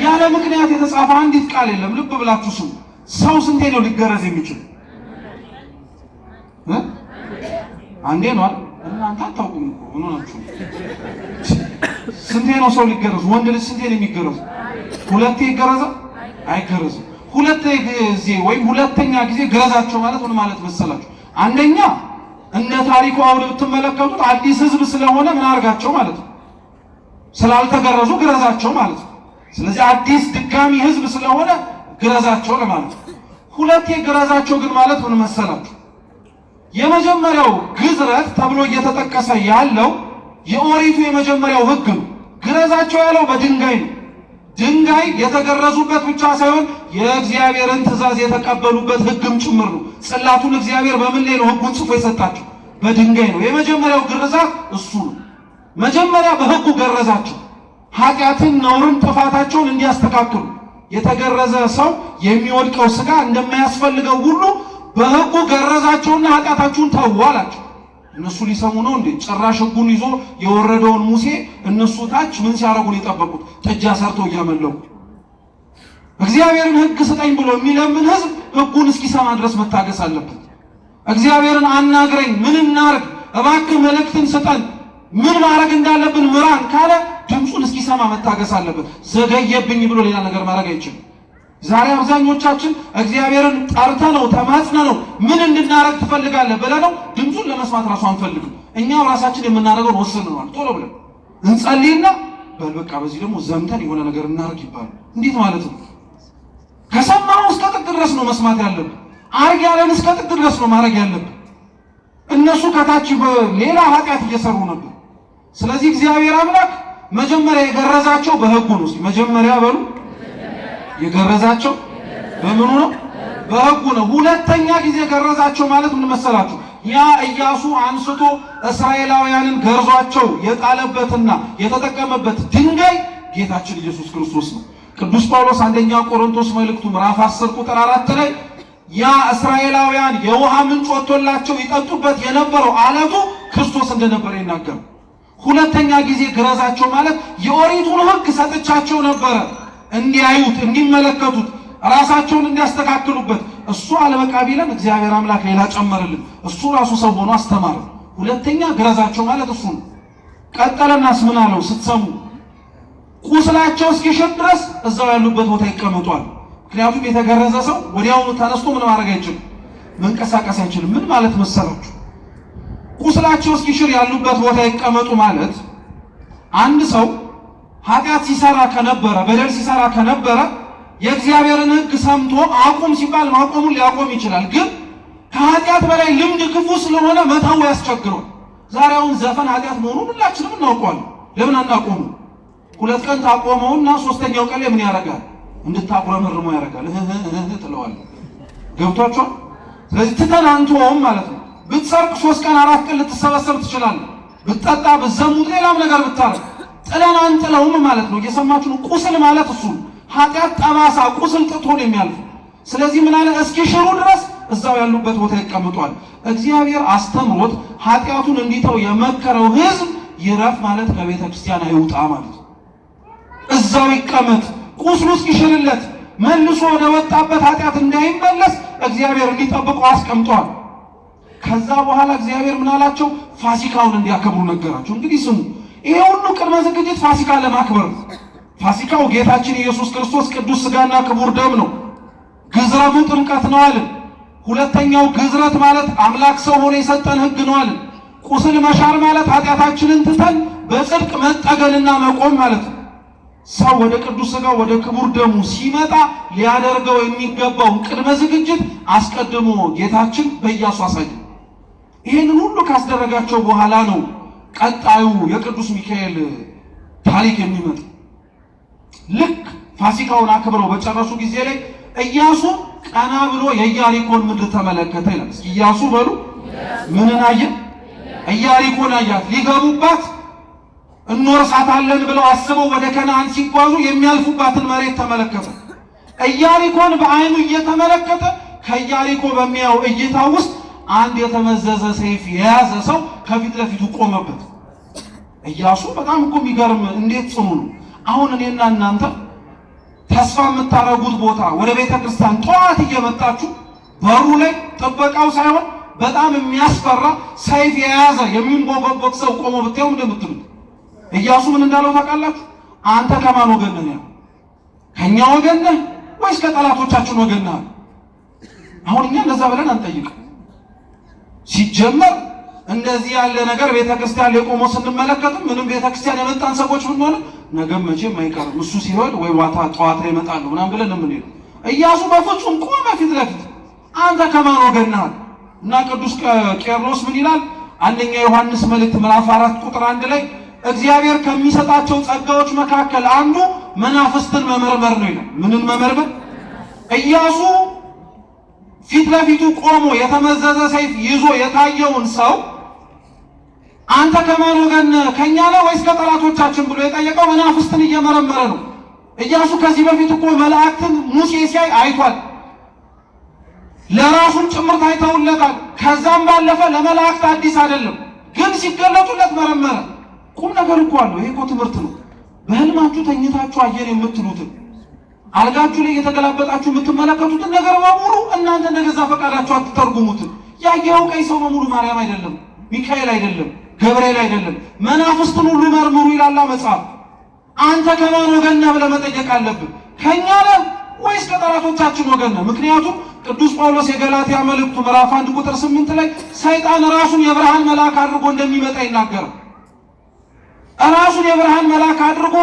ያለ ምክንያት የተጻፈ አንዲት ቃል የለም። ልብ ብላችሁ ስሙ። ሰው ስንቴ ነው ሊገረዝ የሚችል? አንዴ ነው አይደል? እናንተ አታውቁም እኮ ምን ሆናችሁ? ስንቴ ነው ሰው ሊገረዝ? ወንድ ልጅ ስንቴ ነው የሚገረዝ? ሁለቴ ይገረዛል? አይገረዝም። ሁለቴ ጊዜ ወይም ሁለተኛ ጊዜ ግረዛቸው ማለት ምን ማለት መሰላችሁ? አንደኛ እንደ ታሪኩ አውድ ብትመለከቱት አዲስ ህዝብ ስለሆነ ምን አርጋቸው ማለት ነው? ስላልተገረዙ ግረዛቸው ማለት ነው። ስለዚህ አዲስ ድጋሚ ህዝብ ስለሆነ ግረዛቸው ለማለት ነው። ሁለቴ ግረዛቸው ግን ማለት ምን መሰላችሁ? የመጀመሪያው ግዝረት ተብሎ እየተጠቀሰ ያለው የኦሪቱ የመጀመሪያው ሕግ ነው። ግረዛቸው ያለው በድንጋይ ነው። ድንጋይ የተገረዙበት ብቻ ሳይሆን የእግዚአብሔርን ትእዛዝ የተቀበሉበት ሕግም ጭምር ነው። ጽላቱን እግዚአብሔር በምን ላይ ነው ሕጉን ጽፎ የሰጣቸው? በድንጋይ ነው። የመጀመሪያው ግርዛት እሱ ነው። መጀመሪያ በሕጉ ገረዛቸው፣ ኃጢአትን፣ ነውርን፣ ጥፋታቸውን እንዲያስተካክሉ። የተገረዘ ሰው የሚወድቀው ሥጋ እንደማያስፈልገው ሁሉ በሕጉ ገረዛቸውና ኃጢአታችሁን ተዉ አላቸው። እነሱ ሊሰሙ ነው እንዴ? ጭራሽ ሕጉን ይዞ የወረደውን ሙሴ እነሱ ታች ምን ሲያረጉ ነው የጠበቁት? ጥጃ ሰርተው እያመለኩ። እግዚአብሔርን ሕግ ስጠኝ ብሎ የሚለምን ሕዝብ ሕጉን እስኪሰማ ድረስ መታገስ አለበት። እግዚአብሔርን አናግረኝ፣ ምን እናርግ፣ እባክህ መልእክትን ስጠን፣ ምን ማድረግ እንዳለብን ምራን ካለ ድምፁን እስኪሰማ መታገስ አለበት። ዘገየብኝ ብሎ ሌላ ነገር ማድረግ አይችልም። ዛሬ አብዛኞቻችን እግዚአብሔርን ጠርተነው ተማጽነነው ምን እንድናረግ ትፈልጋለህ ብለነው ድምፁን ለመስማት ራሱ አንፈልግም። እኛው ራሳችን የምናደርገውን ወስነናል። ቶሎ ብለን እንጸልይና በል በቃ በዚህ ደግሞ ዘምተን የሆነ ነገር እናርግ ይባላል። እንዴት ማለት ነው? ከሰማነው እስከ ጥግ ድረስ ነው መስማት ያለብን። አርግ ያለን እስከ ጥግ ድረስ ነው ማድረግ ያለብን። እነሱ ከታች ሌላ ኃጢአት እየሰሩ ነበር። ስለዚህ እግዚአብሔር አምላክ መጀመሪያ የገረዛቸው በሕጉ ነው። መጀመሪያ በሉ የገረዛቸው በምኑ ነው? በሕጉ ነው። ሁለተኛ ጊዜ ገረዛቸው ማለት ምን መሰላችሁ? ያ ኢያሱ አንስቶ እስራኤላውያንን ገርዟቸው የጣለበትና የተጠቀመበት ድንጋይ ጌታችን ኢየሱስ ክርስቶስ ነው። ቅዱስ ጳውሎስ አንደኛ ቆሮንቶስ መልእክቱ ምዕራፍ 10 ቁጥር 4 ላይ ያ እስራኤላውያን የውሃ ምንጭ ወጥቶላቸው ይጠጡበት የነበረው አለቱ ክርስቶስ እንደነበረ ይናገራል። ሁለተኛ ጊዜ ግረዛቸው ማለት የኦሪቱን ሕግ ሰጥቻቸው ነበረ እንዲያዩት፣ እንዲመለከቱት፣ ራሳቸውን እንዲያስተካክሉበት። እሱ አልበቃ ቢለን እግዚአብሔር አምላክ ሌላ ጨመረልን። እሱ ራሱ ሰው ሆኖ አስተማረ። ሁለተኛ ግረዛቸው ማለት እሱ ነው። ቀጠለናስ ምን አለው? ስትሰሙ ቁስላቸው እስኪሽር ድረስ እዛው ያሉበት ቦታ ይቀመጧል። ምክንያቱም የተገረዘ ሰው ወዲያውኑ ተነስቶ ምን ማድረግ አይችልም፣ መንቀሳቀስ አይችልም። ምን ማለት መሰላችሁ? ቁስላቸው እስኪሽር ያሉበት ቦታ ይቀመጡ ማለት አንድ ሰው ኃጢአት ሲሰራ ከነበረ፣ በደል ሲሰራ ከነበረ የእግዚአብሔርን ሕግ ሰምቶ አቁም ሲባል ማቆሙን ሊያቆም ይችላል። ግን ከኃጢአት በላይ ልምድ ክፉ ስለሆነ መተው ያስቸግረው። ዛሬ አሁን ዘፈን ኃጢአት መሆኑን ሁላችንም እናውቀዋለን። ለምን አናቆሙ? ሁለት ቀን ታቆመውና ሶስተኛው ቀን ላይ ምን ያደርጋል? እንድታጉረመርመው ያደርጋል። ትለዋለህ። ገብቷችኋል? ስለዚህ ትተን አንተውም ማለት ነው። ብትሰርቅ 3 ቀን 4 ቀን ልትሰበሰብ ትችላለህ። ብትጠጣ፣ ብትዘሙት፣ ሌላም ነገር ብታረግ ጥለን አንጥለውም ማለት ነው። እየሰማችሁ ነው? ቁስል ማለት እሱ ኃጢአት ጠባሳ፣ ቁስል ጥቶን የሚያልፍ። ስለዚህ ምን አለ? እስኪሽሩ ድረስ እዛው ያሉበት ቦታ ይቀምጧል። እግዚአብሔር አስተምሮት ኃጢአቱን እንዲተው የመከረው ሕዝብ ይረፍ ማለት ከቤተ ክርስቲያን አይውጣ ማለት ነው። እዛው ይቀመጥ፣ ቁስሉ እስኪሽርለት መልሶ ወደ ወጣበት ኃጢአት እንዳይመለስ እግዚአብሔር እንዲጠብቀው አስቀምጧል። ከዛ በኋላ እግዚአብሔር ምን አላቸው? ፋሲካውን እንዲያከብሩ ነገራቸው። እንግዲህ ስሙ፣ ይሄ ሁሉ ቅድመ ዝግጅት ፋሲካ ለማክበር። ፋሲካው ጌታችን ኢየሱስ ክርስቶስ ቅዱስ ሥጋና ክቡር ደም ነው። ግዝረቱ ጥምቀት ነው አለን። ሁለተኛው ግዝረት ማለት አምላክ ሰው ሆኖ የሰጠን ሕግ ነው አለን። ቁስል መሻር ማለት ኃጢአታችንን ትተን በጽድቅ መጠገንና መቆም ማለት ነው። ሰው ወደ ቅዱስ ሥጋው ወደ ክቡር ደሙ ሲመጣ ሊያደርገው የሚገባውን ቅድመ ዝግጅት አስቀድሞ ጌታችን በኢያሱ አሳየ። ይህንን ሁሉ ካስደረጋቸው በኋላ ነው ቀጣዩ የቅዱስ ሚካኤል ታሪክ የሚመጣ። ልክ ፋሲካውን አክብረው በጨረሱ ጊዜ ላይ ኢያሱ ቀና ብሎ የኢያሪኮን ምድር ተመለከተ ይላል። እስኪ ኢያሱ በሉ። ምንን አየ? ኢያሪኮን አያት። ሊገቡባት እንወርሳታለን ብለው አስበው ወደ ከነዓን ሲጓዙ የሚያልፉባትን መሬት ተመለከተ። ኢያሪኮን በዓይኑ እየተመለከተ ከኢያሪኮ በሚያው እይታ ውስጥ አንድ የተመዘዘ ሰይፍ የያዘ ሰው ከፊት ለፊቱ ቆመበት። ኢያሱ በጣም እኮ የሚገርም እንዴት ጽኑ ነው። አሁን እኔና እናንተ ተስፋ የምታረጉት ቦታ ወደ ቤተ ክርስቲያን ጠዋት እየመጣችሁ በሩ ላይ ጥበቃው ሳይሆን በጣም የሚያስፈራ ሰይፍ የያዘ የሚንቦገቦግ ሰው ቆሞ ብታዩ እንደምትሉት ኢያሱ ምን እንዳለው ታውቃላችሁ? አንተ ከማን ወገን ነህ? ከኛ ወገን ነህ ወይስ ከጠላቶቻችን ወገን ነህ? አሁን እኛ እንደዛ ብለን አንጠይቅ። ሲጀመር እንደዚህ ያለ ነገር ቤተክርስቲያን ላይ ቆሞ ስንመለከትም ምንም ቤተክርስቲያን የመጣን ሰዎች ብንሆን ነገም መቼም አይቀርም እሱ ሲወድ ወይ ዋታ ጠዋት ላይ ይመጣሉ ምናምን ብለን የምንሄደው። ኢያሱ በፍጹም ቆመ ፊት ለፊት። አንተ ከማን ወገን ነህ? እና ቅዱስ ቄርሎስ ምን ይላል? አንደኛ ዮሐንስ መልእክት ምዕራፍ 4 ቁጥር 1 ላይ እግዚአብሔር ከሚሰጣቸው ጸጋዎች መካከል አንዱ መናፍስትን መመርመር ነው ይላል። ምንን መመርመር? ኢያሱ ፊት ለፊቱ ቆሞ የተመዘዘ ሰይፍ ይዞ የታየውን ሰው አንተ ከማን ወገን ከኛ ነው ወይስ ከጠላቶቻችን ብሎ የጠየቀው መናፍስትን እየመረመረ ነው። ኢያሱ ከዚህ በፊት እኮ መላእክትን ሙሴ ሲያይ አይቷል። ለራሱም ጭምር ታይተውለታል። ከዛም ባለፈ ለመላእክት አዲስ አይደለም፣ ግን ሲገለጡለት መረመረ። ቁም ነገር እኮ አለው። ይሄ እኮ ትምህርት ነው። በህልማችሁ ተኝታችሁ አየን የምትሉትን አልጋችሁ ላይ የተገላበጣችሁ የምትመለከቱትን ነገር በሙሉ እናንተ እንደገዛ ፈቃዳችሁ አትተርጉሙትን። ያየው ቀይ ሰው በሙሉ ማርያም አይደለም፣ ሚካኤል አይደለም፣ ገብርኤል አይደለም፣ መናፍስትን ሁሉ መርምሩ ይላል መጽሐፍ። አንተ ከማን ወገን ነህ ብለህ መጠየቅ አለብህ። ከኛ ነህ ወይስ ከጠላቶቻችን ወገን ነህ? ምክንያቱም ቅዱስ ጳውሎስ የገላትያ መልእክቱ ምዕራፍ 1 ቁጥር 8 ላይ ሰይጣን ራሱን የብርሃን መልአክ አድርጎ እንደሚመጣ ይናገራል። ራሱን የብርሃን መልአክ አድርጎ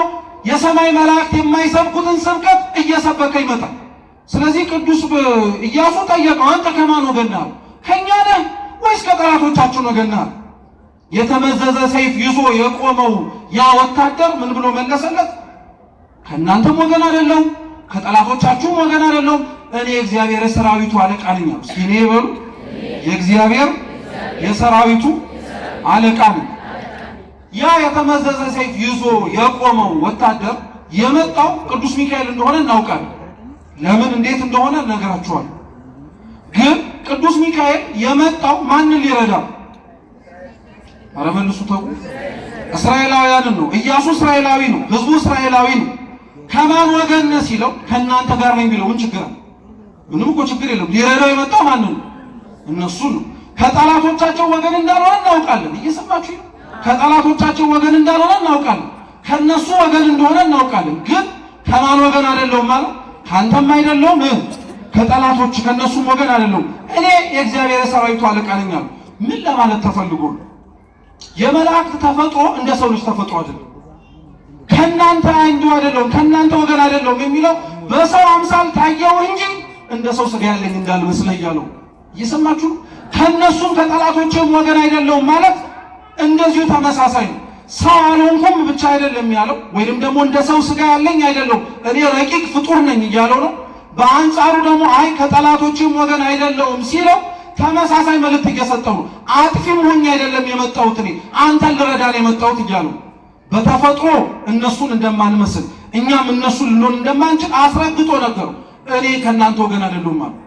የሰማይ መላእክት የማይሰብኩትን ስብከት እየሰበከ ይመጣል። ስለዚህ ቅዱስ ኢያሱ ጠየቀው፣ አንተ ከማን ወገን ነህ? ከኛ ነህ ወይስ ከጠላቶቻችን ወገን ነህ? የተመዘዘ ሰይፍ ይዞ የቆመው ያ ወታደር ምን ብሎ መለሰለት? ከእናንተም ወገን አይደለሁም፣ ከጠላቶቻችሁም ወገን አይደለሁም፣ እኔ የእግዚአብሔር የሰራዊቱ አለቃ ነኝ። እስኪ እኔ በሉ የእግዚአብሔር የሰራዊቱ አለቃ ነኝ። ያ የተመዘዘ ሰይፍ ይዞ የቆመው ወታደር የመጣው ቅዱስ ሚካኤል እንደሆነ እናውቃለን። ለምን እንዴት እንደሆነ እነግራችኋለሁ። ግን ቅዱስ ሚካኤል የመጣው ማንን ሊረዳ? ኧረ መልሱ ተው። እስራኤላውያንን ነው። ኢያሱ እስራኤላዊ ነው፣ ህዝቡ እስራኤላዊ ነው። ከማን ወገን ነህ ሲለው ከእናንተ ጋር ነኝ ቢለው ምን ችግር አለ? ምንም እኮ ችግር የለም። ሊረዳው የመጣው ማንን ነው? እነሱን ነው። ከጠላቶቻቸው ወገን እንዳልሆነ እናውቃለን። እየሰማችሁ ነው። ከጠላቶቻቸው ወገን እንዳልሆነ እናውቃለን። ከነሱ ወገን እንደሆነ እናውቃለን። ግን ከማን ወገን አይደለሁም ማለት ካንተም አይደለሁም፣ ከጠላቶች ከነሱም ወገን አይደለሁም፣ እኔ የእግዚአብሔር የሰራዊቱ አለቃ ነኝ አለ። ምን ለማለት ተፈልጎ ነው? የመላእክት ተፈጥሮ እንደ ሰው ልጅ ተፈጥሮ አይደለም። ከናንተ አንዱ አይደለሁም፣ ከናንተ ወገን አይደለሁም የሚለው በሰው አምሳል ታየው እንጂ እንደ ሰው ስጋ ያለኝ እንዳልመስል እያለው እየሰማችሁ። ከነሱም ከጠላቶችም ወገን አይደለሁም ማለት እንደዚሁ ተመሳሳይ ነው። ሰው አልሆንኩም ብቻ አይደለም ያለው፣ ወይንም ደግሞ እንደ ሰው ስጋ ያለኝ አይደለም እኔ ረቂቅ ፍጡር ነኝ እያለው ነው። በአንጻሩ ደግሞ አይ ከጠላቶችም ወገን አይደለሁም ሲለው ተመሳሳይ መልእክት እየሰጠው ነው። አጥፊም ሆኜ አይደለም የመጣሁት እኔ አንተን ልረዳን የመጣሁት እያለው በተፈጥሮ እነሱን እንደማንመስል እኛም እነሱን ልንሆን እንደማንችል አስረግጦ ነገሩ። እኔ ከእናንተ ወገን አይደለሁም ማለት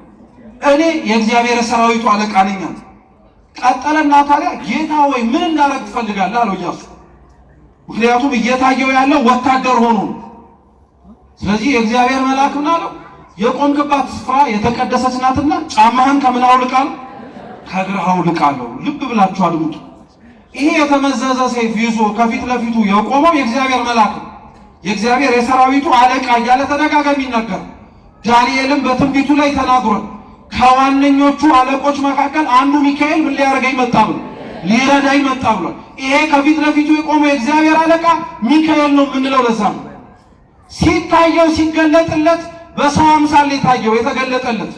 እኔ የእግዚአብሔር ሰራዊቱ አለቃ ነኝ። ቀጠለና ታዲያ ጌታ ወይ ምን እንዳደረግ ትፈልጋለህ አለው ኢያሱ። ምክንያቱም እየታየው ያለው ወታደር ሆኖ። ስለዚህ የእግዚአብሔር መልአክ ምን አለው? የቆምክባት ስፍራ የተቀደሰች ናትና ጫማህን ከምን አውልቃለሁ? ከእግርህ አውልቃለሁ። ልብ ብላችሁ አድምጡ። ይሄ የተመዘዘ ሰይፍ ይዞ ከፊት ለፊቱ የቆመው የእግዚአብሔር መልአክ ነው። የእግዚአብሔር የሰራዊቱ አለቃ እያለ ተደጋጋሚ ይናገራል። ዳንኤልም በትንቢቱ ላይ ተናግሯል። ከዋነኞቹ አለቆች መካከል አንዱ ሚካኤል ምን ሊያደርገኝ መጣ ብሎ ሊረዳኝ መጣ ብሏል። ይሄ ከፊት ለፊቱ የቆመው የእግዚአብሔር አለቃ ሚካኤል ነው የምንለው ለዛ ነው። ሲታየው ሲገለጥለት በሰው አምሳል የታየው የተገለጠለት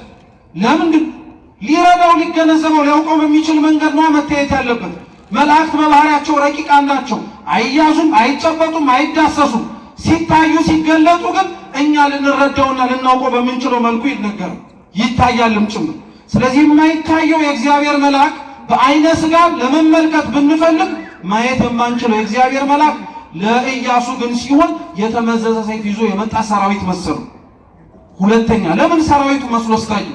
ለምንድን ሊረዳው ሊገነዘበው ሊያውቀው በሚችል መንገድ ነው መታየት ያለበት። መላእክት በባህሪያቸው ረቂቃን ናቸው። አይያዙም፣ አይጨበጡም፣ አይዳሰሱም። ሲታዩ ሲገለጡ ግን እኛ ልንረዳውና ልናውቀው በምንችለው መልኩ ይነገራል ይታያልም ጭምር። ስለዚህ የማይታየው የእግዚአብሔር መልአክ በአይነ ስጋ ለመመልከት ብንፈልግ ማየት የማንችለው የእግዚአብሔር መልአክ ለኢያሱ ግን ሲሆን የተመዘዘ ሰይፍ ይዞ የመጣ ሰራዊት መሰሉ። ሁለተኛ ለምን ሰራዊቱ መስሎ ታየ?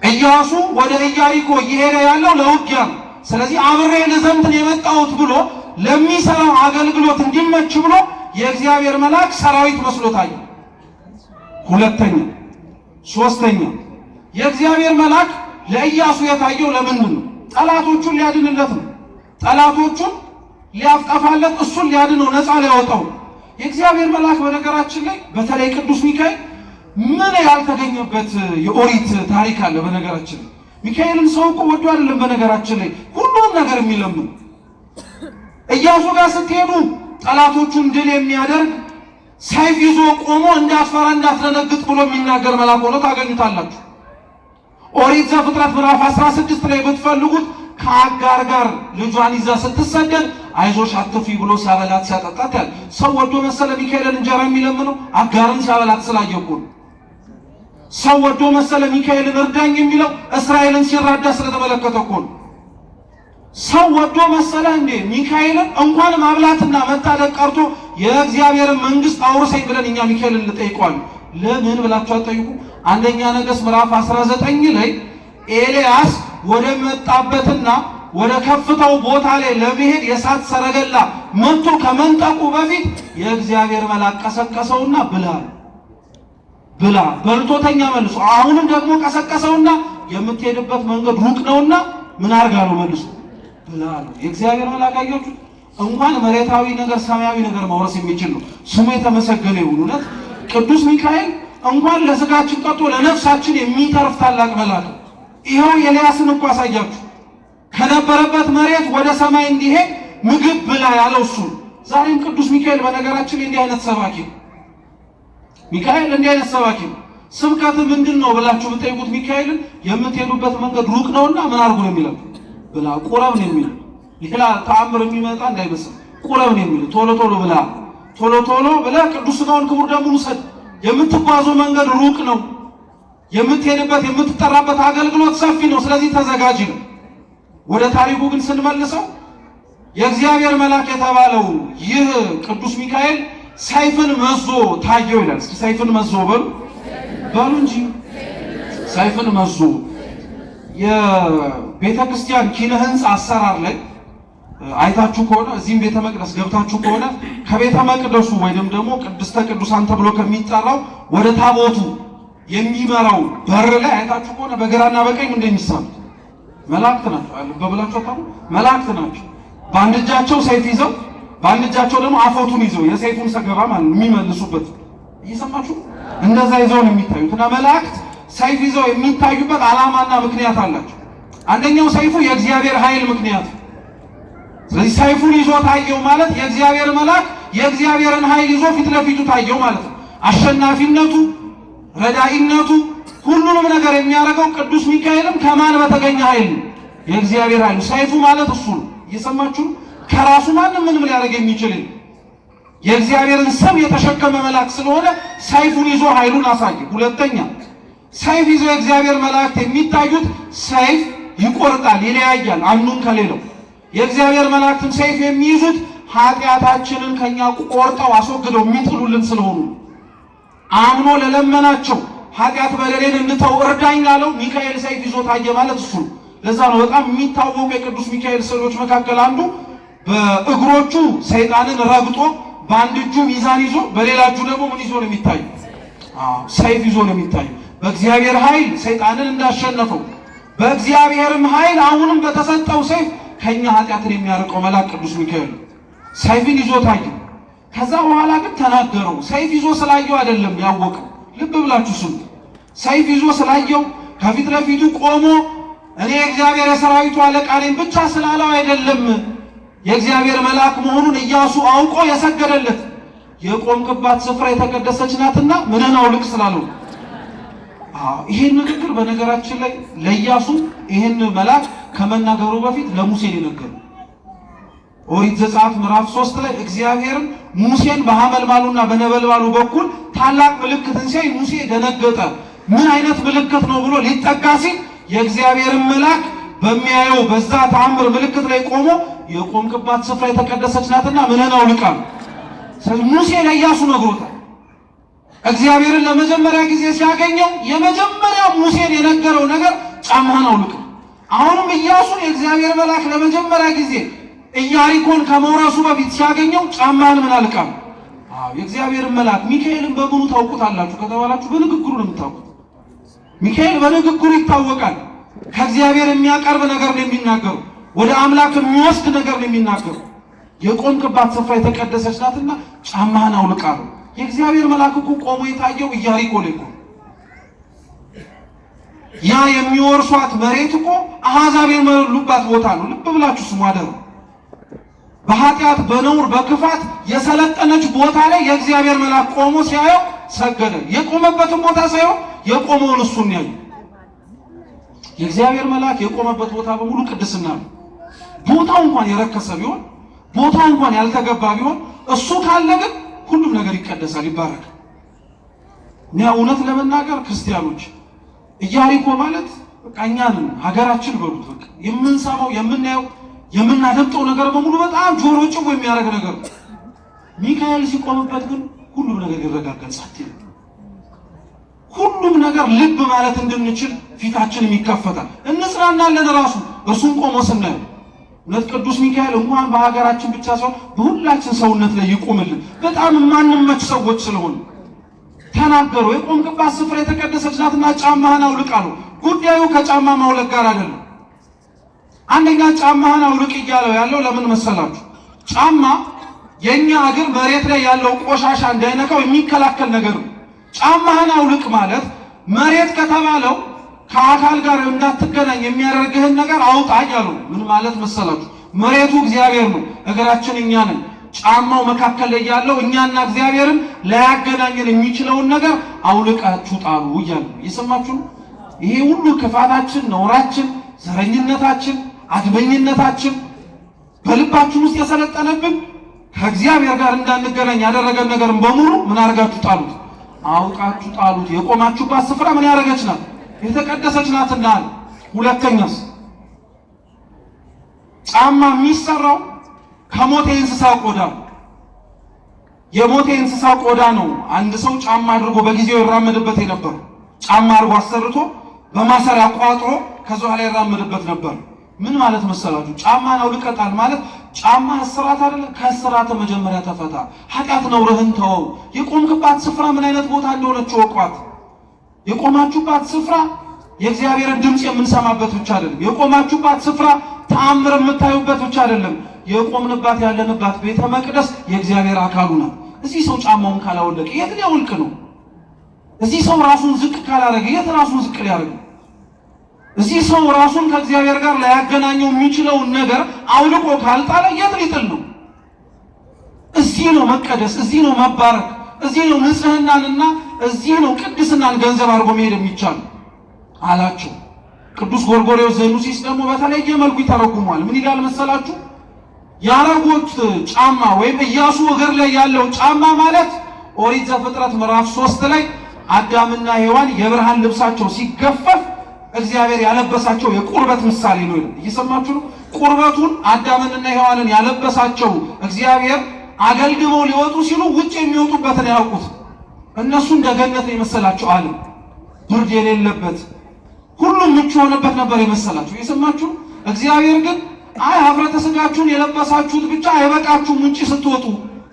ኢያሱ ወደ ኢያሪኮ እየሄደ ያለው ለውጊያ ነው። ስለዚህ አብሬ ለዘምት የመጣሁት ብሎ ለሚሰራው አገልግሎት እንዲመች ብሎ የእግዚአብሔር መልአክ ሰራዊት መስሎ ታየ። ሁለተኛ ሶስተኛ የእግዚአብሔር መልአክ ለኢያሱ የታየው ለምንድን ነው? ጠላቶቹን ሊያድንለት ነው። ጠላቶቹን ሊያጠፋለት፣ እሱን ሊያድነው፣ ነፃ ሊያወጣው። የእግዚአብሔር መልአክ በነገራችን ላይ በተለይ ቅዱስ ሚካኤል ምን ያልተገኘበት የኦሪት ታሪክ አለ። በነገራችን ላይ ሚካኤልን ሰው እኮ ወዶ አይደለም በነገራችን ላይ ሁሉም ነገር የሚለምን። ኢያሱ ጋር ስትሄዱ ጠላቶቹን ድል የሚያደርግ ሰይፍ ይዞ ቆሞ እንዳትፈራ እንዳትደነግጥ ብሎ የሚናገር መልአክ ሆኖ ታገኙታላችሁ። ኦሪት ዘፍጥረት ምዕራፍ 16 ላይ ብትፈልጉት ከአጋር ጋር ልጇን ይዛ ስትሰደድ አይዞሽ አትፍሪ ብሎ ሲያበላት ሲያጠጣት ያለ ሰው ወዶ መሰለ ሚካኤልን እንጀራ የሚለምነው አጋርን ሲያበላት ስላየኩ ነው። ሰው ወዶ መሰለ ሚካኤልን እርዳኝ የሚለው እስራኤልን ሲራዳ ስለተመለከተ እኮ ነው። ሰው ወዶ መሰለ እንዴ ሚካኤልን እንኳን ማብላትና መታደግ ቀርቶ የእግዚአብሔርን መንግስት አውርሰኝ ብለን እኛ ሚካኤልን እንጠይቀዋለን። ለምን ብላችሁ አትጠይቁ። አንደኛ ነገሥት ምዕራፍ 19 ላይ ኤልያስ ወደ መጣበትና ወደ ከፍታው ቦታ ላይ ለመሄድ የእሳት ሰረገላ መጥቶ ከመንጠቁ በፊት የእግዚአብሔር መልአክ ቀሰቀሰውና ብላ በልቶተኛ መልሶ አሁንም ደግሞ ቀሰቀሰውና የምትሄድበት መንገድ ሩቅ ነውና ምን አርጋ ነው መልሶ ብላ ነው። የእግዚአብሔር መልአክ አያችሁ እንኳን መሬታዊ ነገር ሰማያዊ ነገር ማውረስ የሚችል ነው። ስሙ የተመሰገነ ይሁን። እውነት ቅዱስ ሚካኤል እንኳን ለስጋችን ቀርቶ ለነፍሳችን የሚተርፍ ታላቅ መልአክ። ይኸው ኤልያስን እኮ አሳያችሁ ከነበረበት መሬት ወደ ሰማይ እንዲሄድ ምግብ ብላ ያለው እሱ። ዛሬም ቅዱስ ሚካኤል በነገራችን እንዲህ አይነት ሰባኪ ነው። ሚካኤል እንዲህ አይነት ሰባኪ ነው። ስብከት ምንድን ነው ብላችሁ ብትጠይቁት ሚካኤልን የምትሄዱበት መንገድ ሩቅ ነውና ምን አድርጎ ነው የሚለው ብላ ቁረብ ነው የሚለው። ሌላ ተአምር የሚመጣ እንዳይመስል ቁረብ ነው የሚለው። ቶሎ ቶሎ ብላ ቶሎ ቶሎ ብላ ቅዱስ ሥጋውን ክቡር ደሙን ውሰድ። የምትጓዙ መንገድ ሩቅ ነው። የምትሄድበት የምትጠራበት አገልግሎት ሰፊ ነው። ስለዚህ ተዘጋጅ ነው። ወደ ታሪኩ ግን ስንመልሰው የእግዚአብሔር መልአክ የተባለው ይህ ቅዱስ ሚካኤል ሰይፍን መዞ ታየው ይላል። እስኪ ሰይፍን መዞ በሉ እንጂ ሰይፍን መዞ የቤተ ክርስቲያን ኪነ ህንፃ አሰራር ላይ አይታችሁ ከሆነ እዚህም ቤተ መቅደስ ገብታችሁ ከሆነ ከቤተ መቅደሱ ወይንም ደግሞ ቅድስተ ቅዱሳን ተብሎ ከሚጠራው ወደ ታቦቱ የሚመራው በር ላይ አይታችሁ ከሆነ በግራና በቀኝ እንደሚሳሉት መላእክት ናቸው። በብላችሁ ታው መላእክት ናቸው። በአንድ እጃቸው ሰይፍ ይዘው በአንድ እጃቸው ደግሞ አፎቱን ይዘው የሰይፉን ሰገባ ማለት የሚመልሱበት እየሰማችሁ እንደዛ ይዘው ነው የሚታዩት። እና መላእክት ሰይፍ ይዘው የሚታዩበት ዓላማና ምክንያት አላቸው። አንደኛው ሰይፉ የእግዚአብሔር ኃይል ምክንያት። ስለዚህ ሰይፉን ይዞ ታየው ማለት የእግዚአብሔር መልአክ የእግዚአብሔርን ኃይል ይዞ ፊት ለፊቱ ታየው ማለት ነው። አሸናፊነቱ፣ ረዳኢነቱ፣ ሁሉንም ነገር የሚያደርገው ቅዱስ ሚካኤልም ከማን በተገኘ ኃይል ነው? የእግዚአብሔር ኃይል። ሰይፉ ማለት እሱ ነው። እየሰማችሁ ከራሱ ማንም ምንም ሊያደርግ የሚችል የእግዚአብሔርን ስም የተሸከመ መልአክ ስለሆነ ሰይፉን ይዞ ኃይሉን አሳየ። ሁለተኛ ሰይፍ ይዞ የእግዚአብሔር መላእክት የሚታዩት ሰይፍ ይቆርጣል፣ ይለያያል አንዱን ከሌላው። የእግዚአብሔር መላእክትም ሰይፍ የሚይዙት ኃጢአታችንን ከኛ ቆርጠው አስወግደው የሚጥሉልን ስለሆኑ አምኖ ለለመናቸው ኃጢአት በደሌን እንድተው እርዳኝ ላለው ሚካኤል ሰይፍ ይዞ ታየ ማለት እሱ ነው። ለዛ ነው በጣም የሚታወቁ የቅዱስ ሚካኤል ስዕሎች መካከል አንዱ በእግሮቹ ሰይጣንን ረግጦ በአንድ እጁ ሚዛን ይዞ በሌላ እጁ ደግሞ ምን ይዞ ነው የሚታይ? ሰይፍ ይዞ ነው የሚታይ። በእግዚአብሔር ኃይል ሰይጣንን እንዳሸነፈው በእግዚአብሔርም ኃይል አሁንም በተሰጠው ሰይፍ ከኛ ኃጢአትን የሚያርቀው መልአክ ቅዱስ ሚካኤል ሰይፍን ይዞ ታየ። ከዛ በኋላ ግን ተናገረው። ሰይፍ ይዞ ስላየው አይደለም ያወቀው። ልብ ብላችሁ ስሙ። ሰይፍ ይዞ ስላየው ከፊት ለፊቱ ቆሞ እኔ የእግዚአብሔር የሰራዊቱ አለቃ ነኝ ብቻ ስላለው አይደለም። የእግዚአብሔር መልአክ መሆኑን ኢያሱ አውቆ የሰገደለት የቆምክባት ስፍራ የተቀደሰች ናትና ምንን አውልቅ ስላለው። ይሄን ንግግር በነገራችን ላይ ለኢያሱ ይሄን መልአክ ከመናገሩ በፊት ለሙሴ የነገረው ኦሪት ዘጸአት ምዕራፍ 3 ላይ እግዚአብሔርን ሙሴን በሐመልማሉና በነበልባሉ በኩል ታላቅ ምልክትን ሲያይ ሙሴ ደነገጠ። ምን አይነት ምልክት ነው ብሎ ሊጠጋ ሲል የእግዚአብሔርን መልአክ በሚያየው በዛ ተአምር ምልክት ላይ ቆሞ የቆምክባት ስፍራ የተቀደሰች ናትና ምንን አውልቅ አለ። ስለዚህ ሙሴ ለኢያሱ ነግሮታል። እግዚአብሔርን ለመጀመሪያ ጊዜ ሲያገኘው የመጀመሪያ ሙሴን የነገረው ነገር ጫማህን አውልቅ። አሁንም ኢያሱን የእግዚአብሔር መልአክ ለመጀመሪያ ጊዜ ኢያሪኮን ከመውረሱ በፊት ሲያገኘው ጫማህን ምን አልቃም? የእግዚአብሔርን መልአክ ሚካኤልን በምኑ ታውቁታላችሁ ከተባላችሁ በንግግሩ ነው የምታውቁት። ሚካኤል በንግግሩ ይታወቃል። ከእግዚአብሔር የሚያቀርብ ነገር ነው የሚናገሩ፣ ወደ አምላክ የሚወስድ ነገር ነው የሚናገሩ። የቆምክባት ስፍራ የተቀደሰች ናትና ጫማህን አውልቅ አለው። የእግዚአብሔር መልአክ እኮ ቆሞ የታየው ኢያሪኮ ላይ እኮ። ያ የሚወርሷት መሬት እኮ አሕዛብ የሞሉባት ቦታ ነው። ልብ ብላችሁ ስሙ አደሩ። በኃጢአት በነውር በክፋት የሰለጠነች ቦታ ላይ የእግዚአብሔር መልአክ ቆሞ ሲያየው ሰገደ። የቆመበትን ቦታ ሳይሆን የቆመውን እሱን ያዩ። የእግዚአብሔር መልአክ የቆመበት ቦታ በሙሉ ቅድስና ነው። ቦታው እንኳን የረከሰ ቢሆን፣ ቦታው እንኳን ያልተገባ ቢሆን እሱ ካለ ግን ሁሉም ነገር ይቀደሳል፣ ይባረካል። እውነት ለመናገር ክርስቲያኖች ኢያሪኮ ማለት በቃ እኛን ሀገራችን በሉት በቃ የምንሰማው የምናየው የምናደምጠው ነገር በሙሉ በጣም ጆሮ ጭው የሚያደርግ ነገር ነው። ሚካኤል ሲቆምበት ግን ሁሉም ነገር ይረጋጋል። ሁሉም ነገር ልብ ማለት እንድንችል ፊታችንም ይከፈታል፣ እንጽናናለን። ራሱ እርሱን ቆሞ ስናየው እውነት ቅዱስ ሚካኤል እንኳን በሀገራችን ብቻ ሳይሆን በሁላችን ሰውነት ላይ ይቆምልን። በጣም ማንመች ሰዎች ስለሆነ ተናገሩ። የቆምክባት ስፍራ የተቀደሰች ናትና ጫማህን አውልቅ አሉ። ጉዳዩ ከጫማ ማውለቅ ጋር አይደለም። አንደኛ ጫማህን አውልቅ እያለው ያለው ለምን መሰላችሁ? ጫማ የኛ እግር መሬት ላይ ያለው ቆሻሻ እንዳይነካው የሚከላከል ነገር ነው። ጫማህን አውልቅ ማለት መሬት ከተባለው ከአካል ጋር እንዳትገናኝ የሚያደርግህን ነገር አውጣ እያሉ። ምን ማለት መሰላችሁ? መሬቱ እግዚአብሔር ነው፣ እግራችን እኛ ነን። ጫማው መካከል ላይ ያለው እኛና እግዚአብሔርን ላያገናኘን የሚችለውን ነገር አውልቃችሁ ጣሉ እያሉ። እየሰማችሁ ነው? ይሄ ሁሉ ክፋታችን፣ ነውራችን፣ ዘረኝነታችን፣ አድመኝነታችን በልባችን ውስጥ የሰለጠነብን ከእግዚአብሔር ጋር እንዳንገናኝ ያደረገን ነገር በሙሉ ምን አድርጋችሁ ጣሉት? አውቃችሁ ጣሉት። የቆማችሁባት ስፍራ ምን ያደረገች ናት? የተቀደሰች ናትና። ሁለተኛስ ጫማ የሚሰራው ከሞተ የእንስሳ ቆዳ ነው። የሞተ የእንስሳ ቆዳ ነው አንድ ሰው ጫማ አድርጎ በጊዜው ይራመድበት የነበረው። ጫማ አድርጎ አሰርቶ በማሰሪያ ቋጥሮ ከዛ ላይ ይራመድበት ነበር። ምን ማለት መሰላችሁ? ጫማን አውልቀጣል ማለት ጫማ እስራት አይደለም። ከእስራት መጀመሪያ ተፈታ። ኃጢአት ነውርህን ተወው። የቆምክባት ስፍራ ምን አይነት ቦታ እንደሆነች ወቋት። የቆማችሁባት ስፍራ የእግዚአብሔርን ድምፅ የምንሰማበት ብቻ አይደለም። የቆማችሁባት ስፍራ ተአምር የምታዩበት ብቻ አይደለም። የቆምንባት ያለንባት ቤተ መቅደስ የእግዚአብሔር አካሉ ነው። እዚህ ሰው ጫማውን ካላወለቀ የት ሊያወልቅ ነው? እዚህ ሰው ራሱን ዝቅ ካላረገ የት ራሱን ዝቅ ሊያደርግ? እዚህ ሰው ራሱን ከእግዚአብሔር ጋር ላያገናኘው የሚችለውን ነገር አውልቆ ካልጣለ የት ሊጥል ነው? እዚህ ነው መቀደስ፣ እዚህ ነው መባረክ፣ እዚህ ነው ንጽህናንና እዚህ ነው ቅድስናን ገንዘብ አድርጎ መሄድ የሚቻል አላቸው። ቅዱስ ጎርጎርዮስ ዘኑሲስ ደግሞ በተለየ መልኩ ይተረጉሟል። ምን ይላል መሰላችሁ? ያረጉት ጫማ ወይም ኢያሱ እግር ላይ ያለው ጫማ ማለት ኦሪት ዘፍጥረት ምዕራፍ 3 ላይ አዳምና ሔዋን የብርሃን ልብሳቸው ሲገፈፍ እግዚአብሔር ያለበሳቸው የቁርበት ምሳሌ ነው። እየሰማችሁ ነው? ቁርበቱን አዳምንና ሔዋንን ያለበሳቸው እግዚአብሔር አገልግለው ሊወጡ ሲሉ ውጭ የሚወጡበትን ያውቁት። እነሱ እንደ ገነት የመሰላቸው ዓለም ብርድ የሌለበት ሁሉም ምቹ ሆነበት ነበር የመሰላቸው። እየሰማችሁ እግዚአብሔር ግን አይ ኀፍረተ ሥጋችሁን የለበሳችሁት ብቻ አይበቃችሁም ውጭ ስትወጡ፣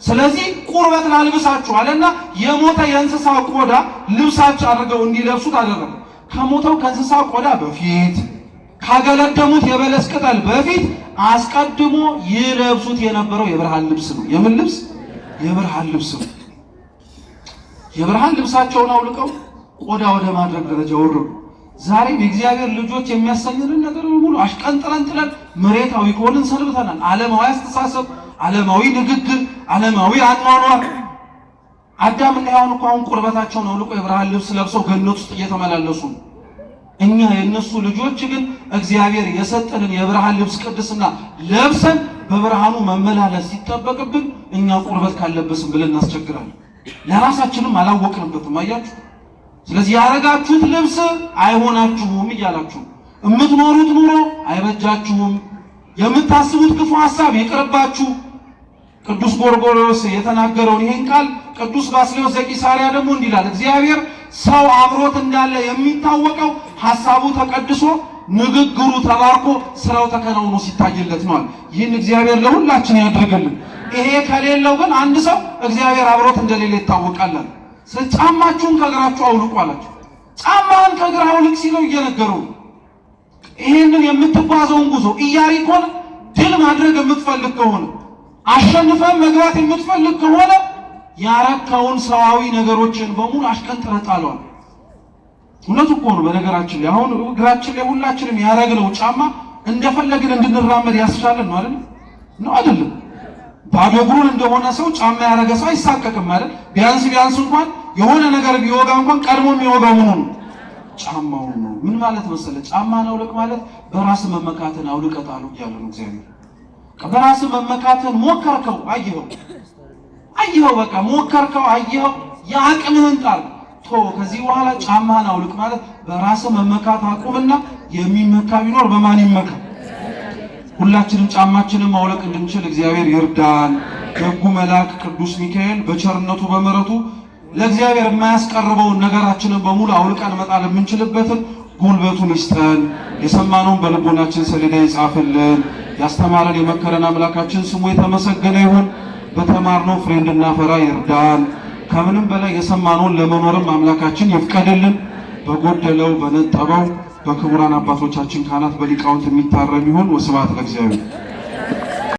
ስለዚህ ቁርበት ላልብሳችሁ አለና የሞተ የእንስሳ ቆዳ ልብሳቸው አድርገው እንዲለብሱት አደረገ። ከሞተው ከእንስሳ ቆዳ በፊት ካገለደሙት የበለስ ቅጠል በፊት አስቀድሞ ይለብሱት የነበረው የብርሃን ልብስ ነው። የምን ልብስ? የብርሃን ልብስ ነው። የብርሃን ልብሳቸውን አውልቀው ቆዳ ወደ ማድረግ ደረጃ ወረዱ። ዛሬም የእግዚአብሔር ልጆች የሚያሰኙንን ነገር በሙሉ አሽቀንጥረን ጥለን መሬታዊ ከሆንን ሰንብተናል። ዓለማዊ አስተሳሰብ፣ ዓለማዊ ንግግር፣ ዓለማዊ አኗኗር። አዳምና ሔዋን እኮ አሁን ቁርበታቸውን አውልቆ የብርሃን ልብስ ለብሰው ገነት ውስጥ እየተመላለሱ ነው። እኛ የእነሱ ልጆች ግን እግዚአብሔር የሰጠንን የብርሃን ልብስ ቅድስና ለብሰን በብርሃኑ መመላለስ ሲጠበቅብን እኛ ቁርበት ካለበስን ብለን እናስቸግራለን። ለራሳችንም አላወቅንበትም። አያችሁ። ስለዚህ ያረጋችሁት ልብስ አይሆናችሁም እያላችሁ የምትኖሩት ኑሮ አይበጃችሁም። የምታስቡት ክፉ ሐሳብ ይቅርባችሁ። ቅዱስ ጎርጎርዮስ የተናገረውን ይሄን ቃል ቅዱስ ባስልዮስ ዘቂሳርያ ደግሞ እንዲህ ይላል። እግዚአብሔር ሰው አብሮት እንዳለ የሚታወቀው ሐሳቡ ተቀድሶ ንግግሩ ተባርኮ ስራው ተከናውኖ ሲታይለት ነው። ይህን እግዚአብሔር ለሁላችን ያድርግልን። ይሄ ከሌለው ግን አንድ ሰው እግዚአብሔር አብሮት እንደሌለ ይታወቃል። ጫማችሁን ከእግራችሁ አውልቁ አላችሁ። ጫማህን ከእግር አውልቅ ሲለው እየነገረው ይሄንን የምትጓዘውን ጉዞ ኢያሪኮን ድል ማድረግ የምትፈልግ ከሆነ አሸንፈን መግባት የምትፈልግ ከሆነ ያረከውን ሰዋዊ ነገሮችን በሙሉ አሽቀንጥረህ ጣለዋል። እውነቱ እኮ ነው። በነገራችን ላይ አሁን እግራችን ላይ ሁላችንም ያረግነው ጫማ እንደፈለግን እንድንራመድ ያስቻለን ነው አይደል? ነው አይደለም? ባዶ እግሩን እንደሆነ ሰው ጫማ ያረገ ሰው አይሳቀቅም አይደል? ቢያንስ እንኳን የሆነ ነገር ቢወጋ እንኳን ቀድሞ የሚወጋው ምኑ ነው? ጫማውን ነው። ምን ማለት መሰለ? ጫማን አውልቅ ማለት በራስ መመካትን አውልቀ ጣለው እያለ ነው እግዚአብሔር። በራስ መመካትን ሞከርከው፣ አየኸው፣ በቃ ሞከርከው፣ አየኸው፣ የአቅምህን ጣል፣ ከዚህ በኋላ ጫማን አውልቅ ማለት በራስ መመካት አቁምና የሚመካ ቢኖር በማን ይመካ? ሁላችንም ጫማችንን ማውለቅ እንድንችል እግዚአብሔር ይርዳን። ደጉ መልአክ ቅዱስ ሚካኤል በቸርነቱ በምሕረቱ ለእግዚአብሔር የማያስቀርበውን ነገራችንን በሙሉ አውልቀን መጣል የምንችልበትን ጉልበቱን ይስጠን። የሰማነውን በልቦናችን ሰሌዳ ይጻፍልን። ያስተማረን የመከረን አምላካችን ስሙ የተመሰገነ ይሁን። በተማርነው ፍሬ እንድናፈራ ይርዳን። ከምንም በላይ የሰማነውን ለመኖርም አምላካችን ይፍቀድልን። በጎደለው በነጠበው በክቡራን አባቶቻችን ካህናት በሊቃውንት የሚታረም ይሁን። ወስብሐት ለእግዚአብሔር።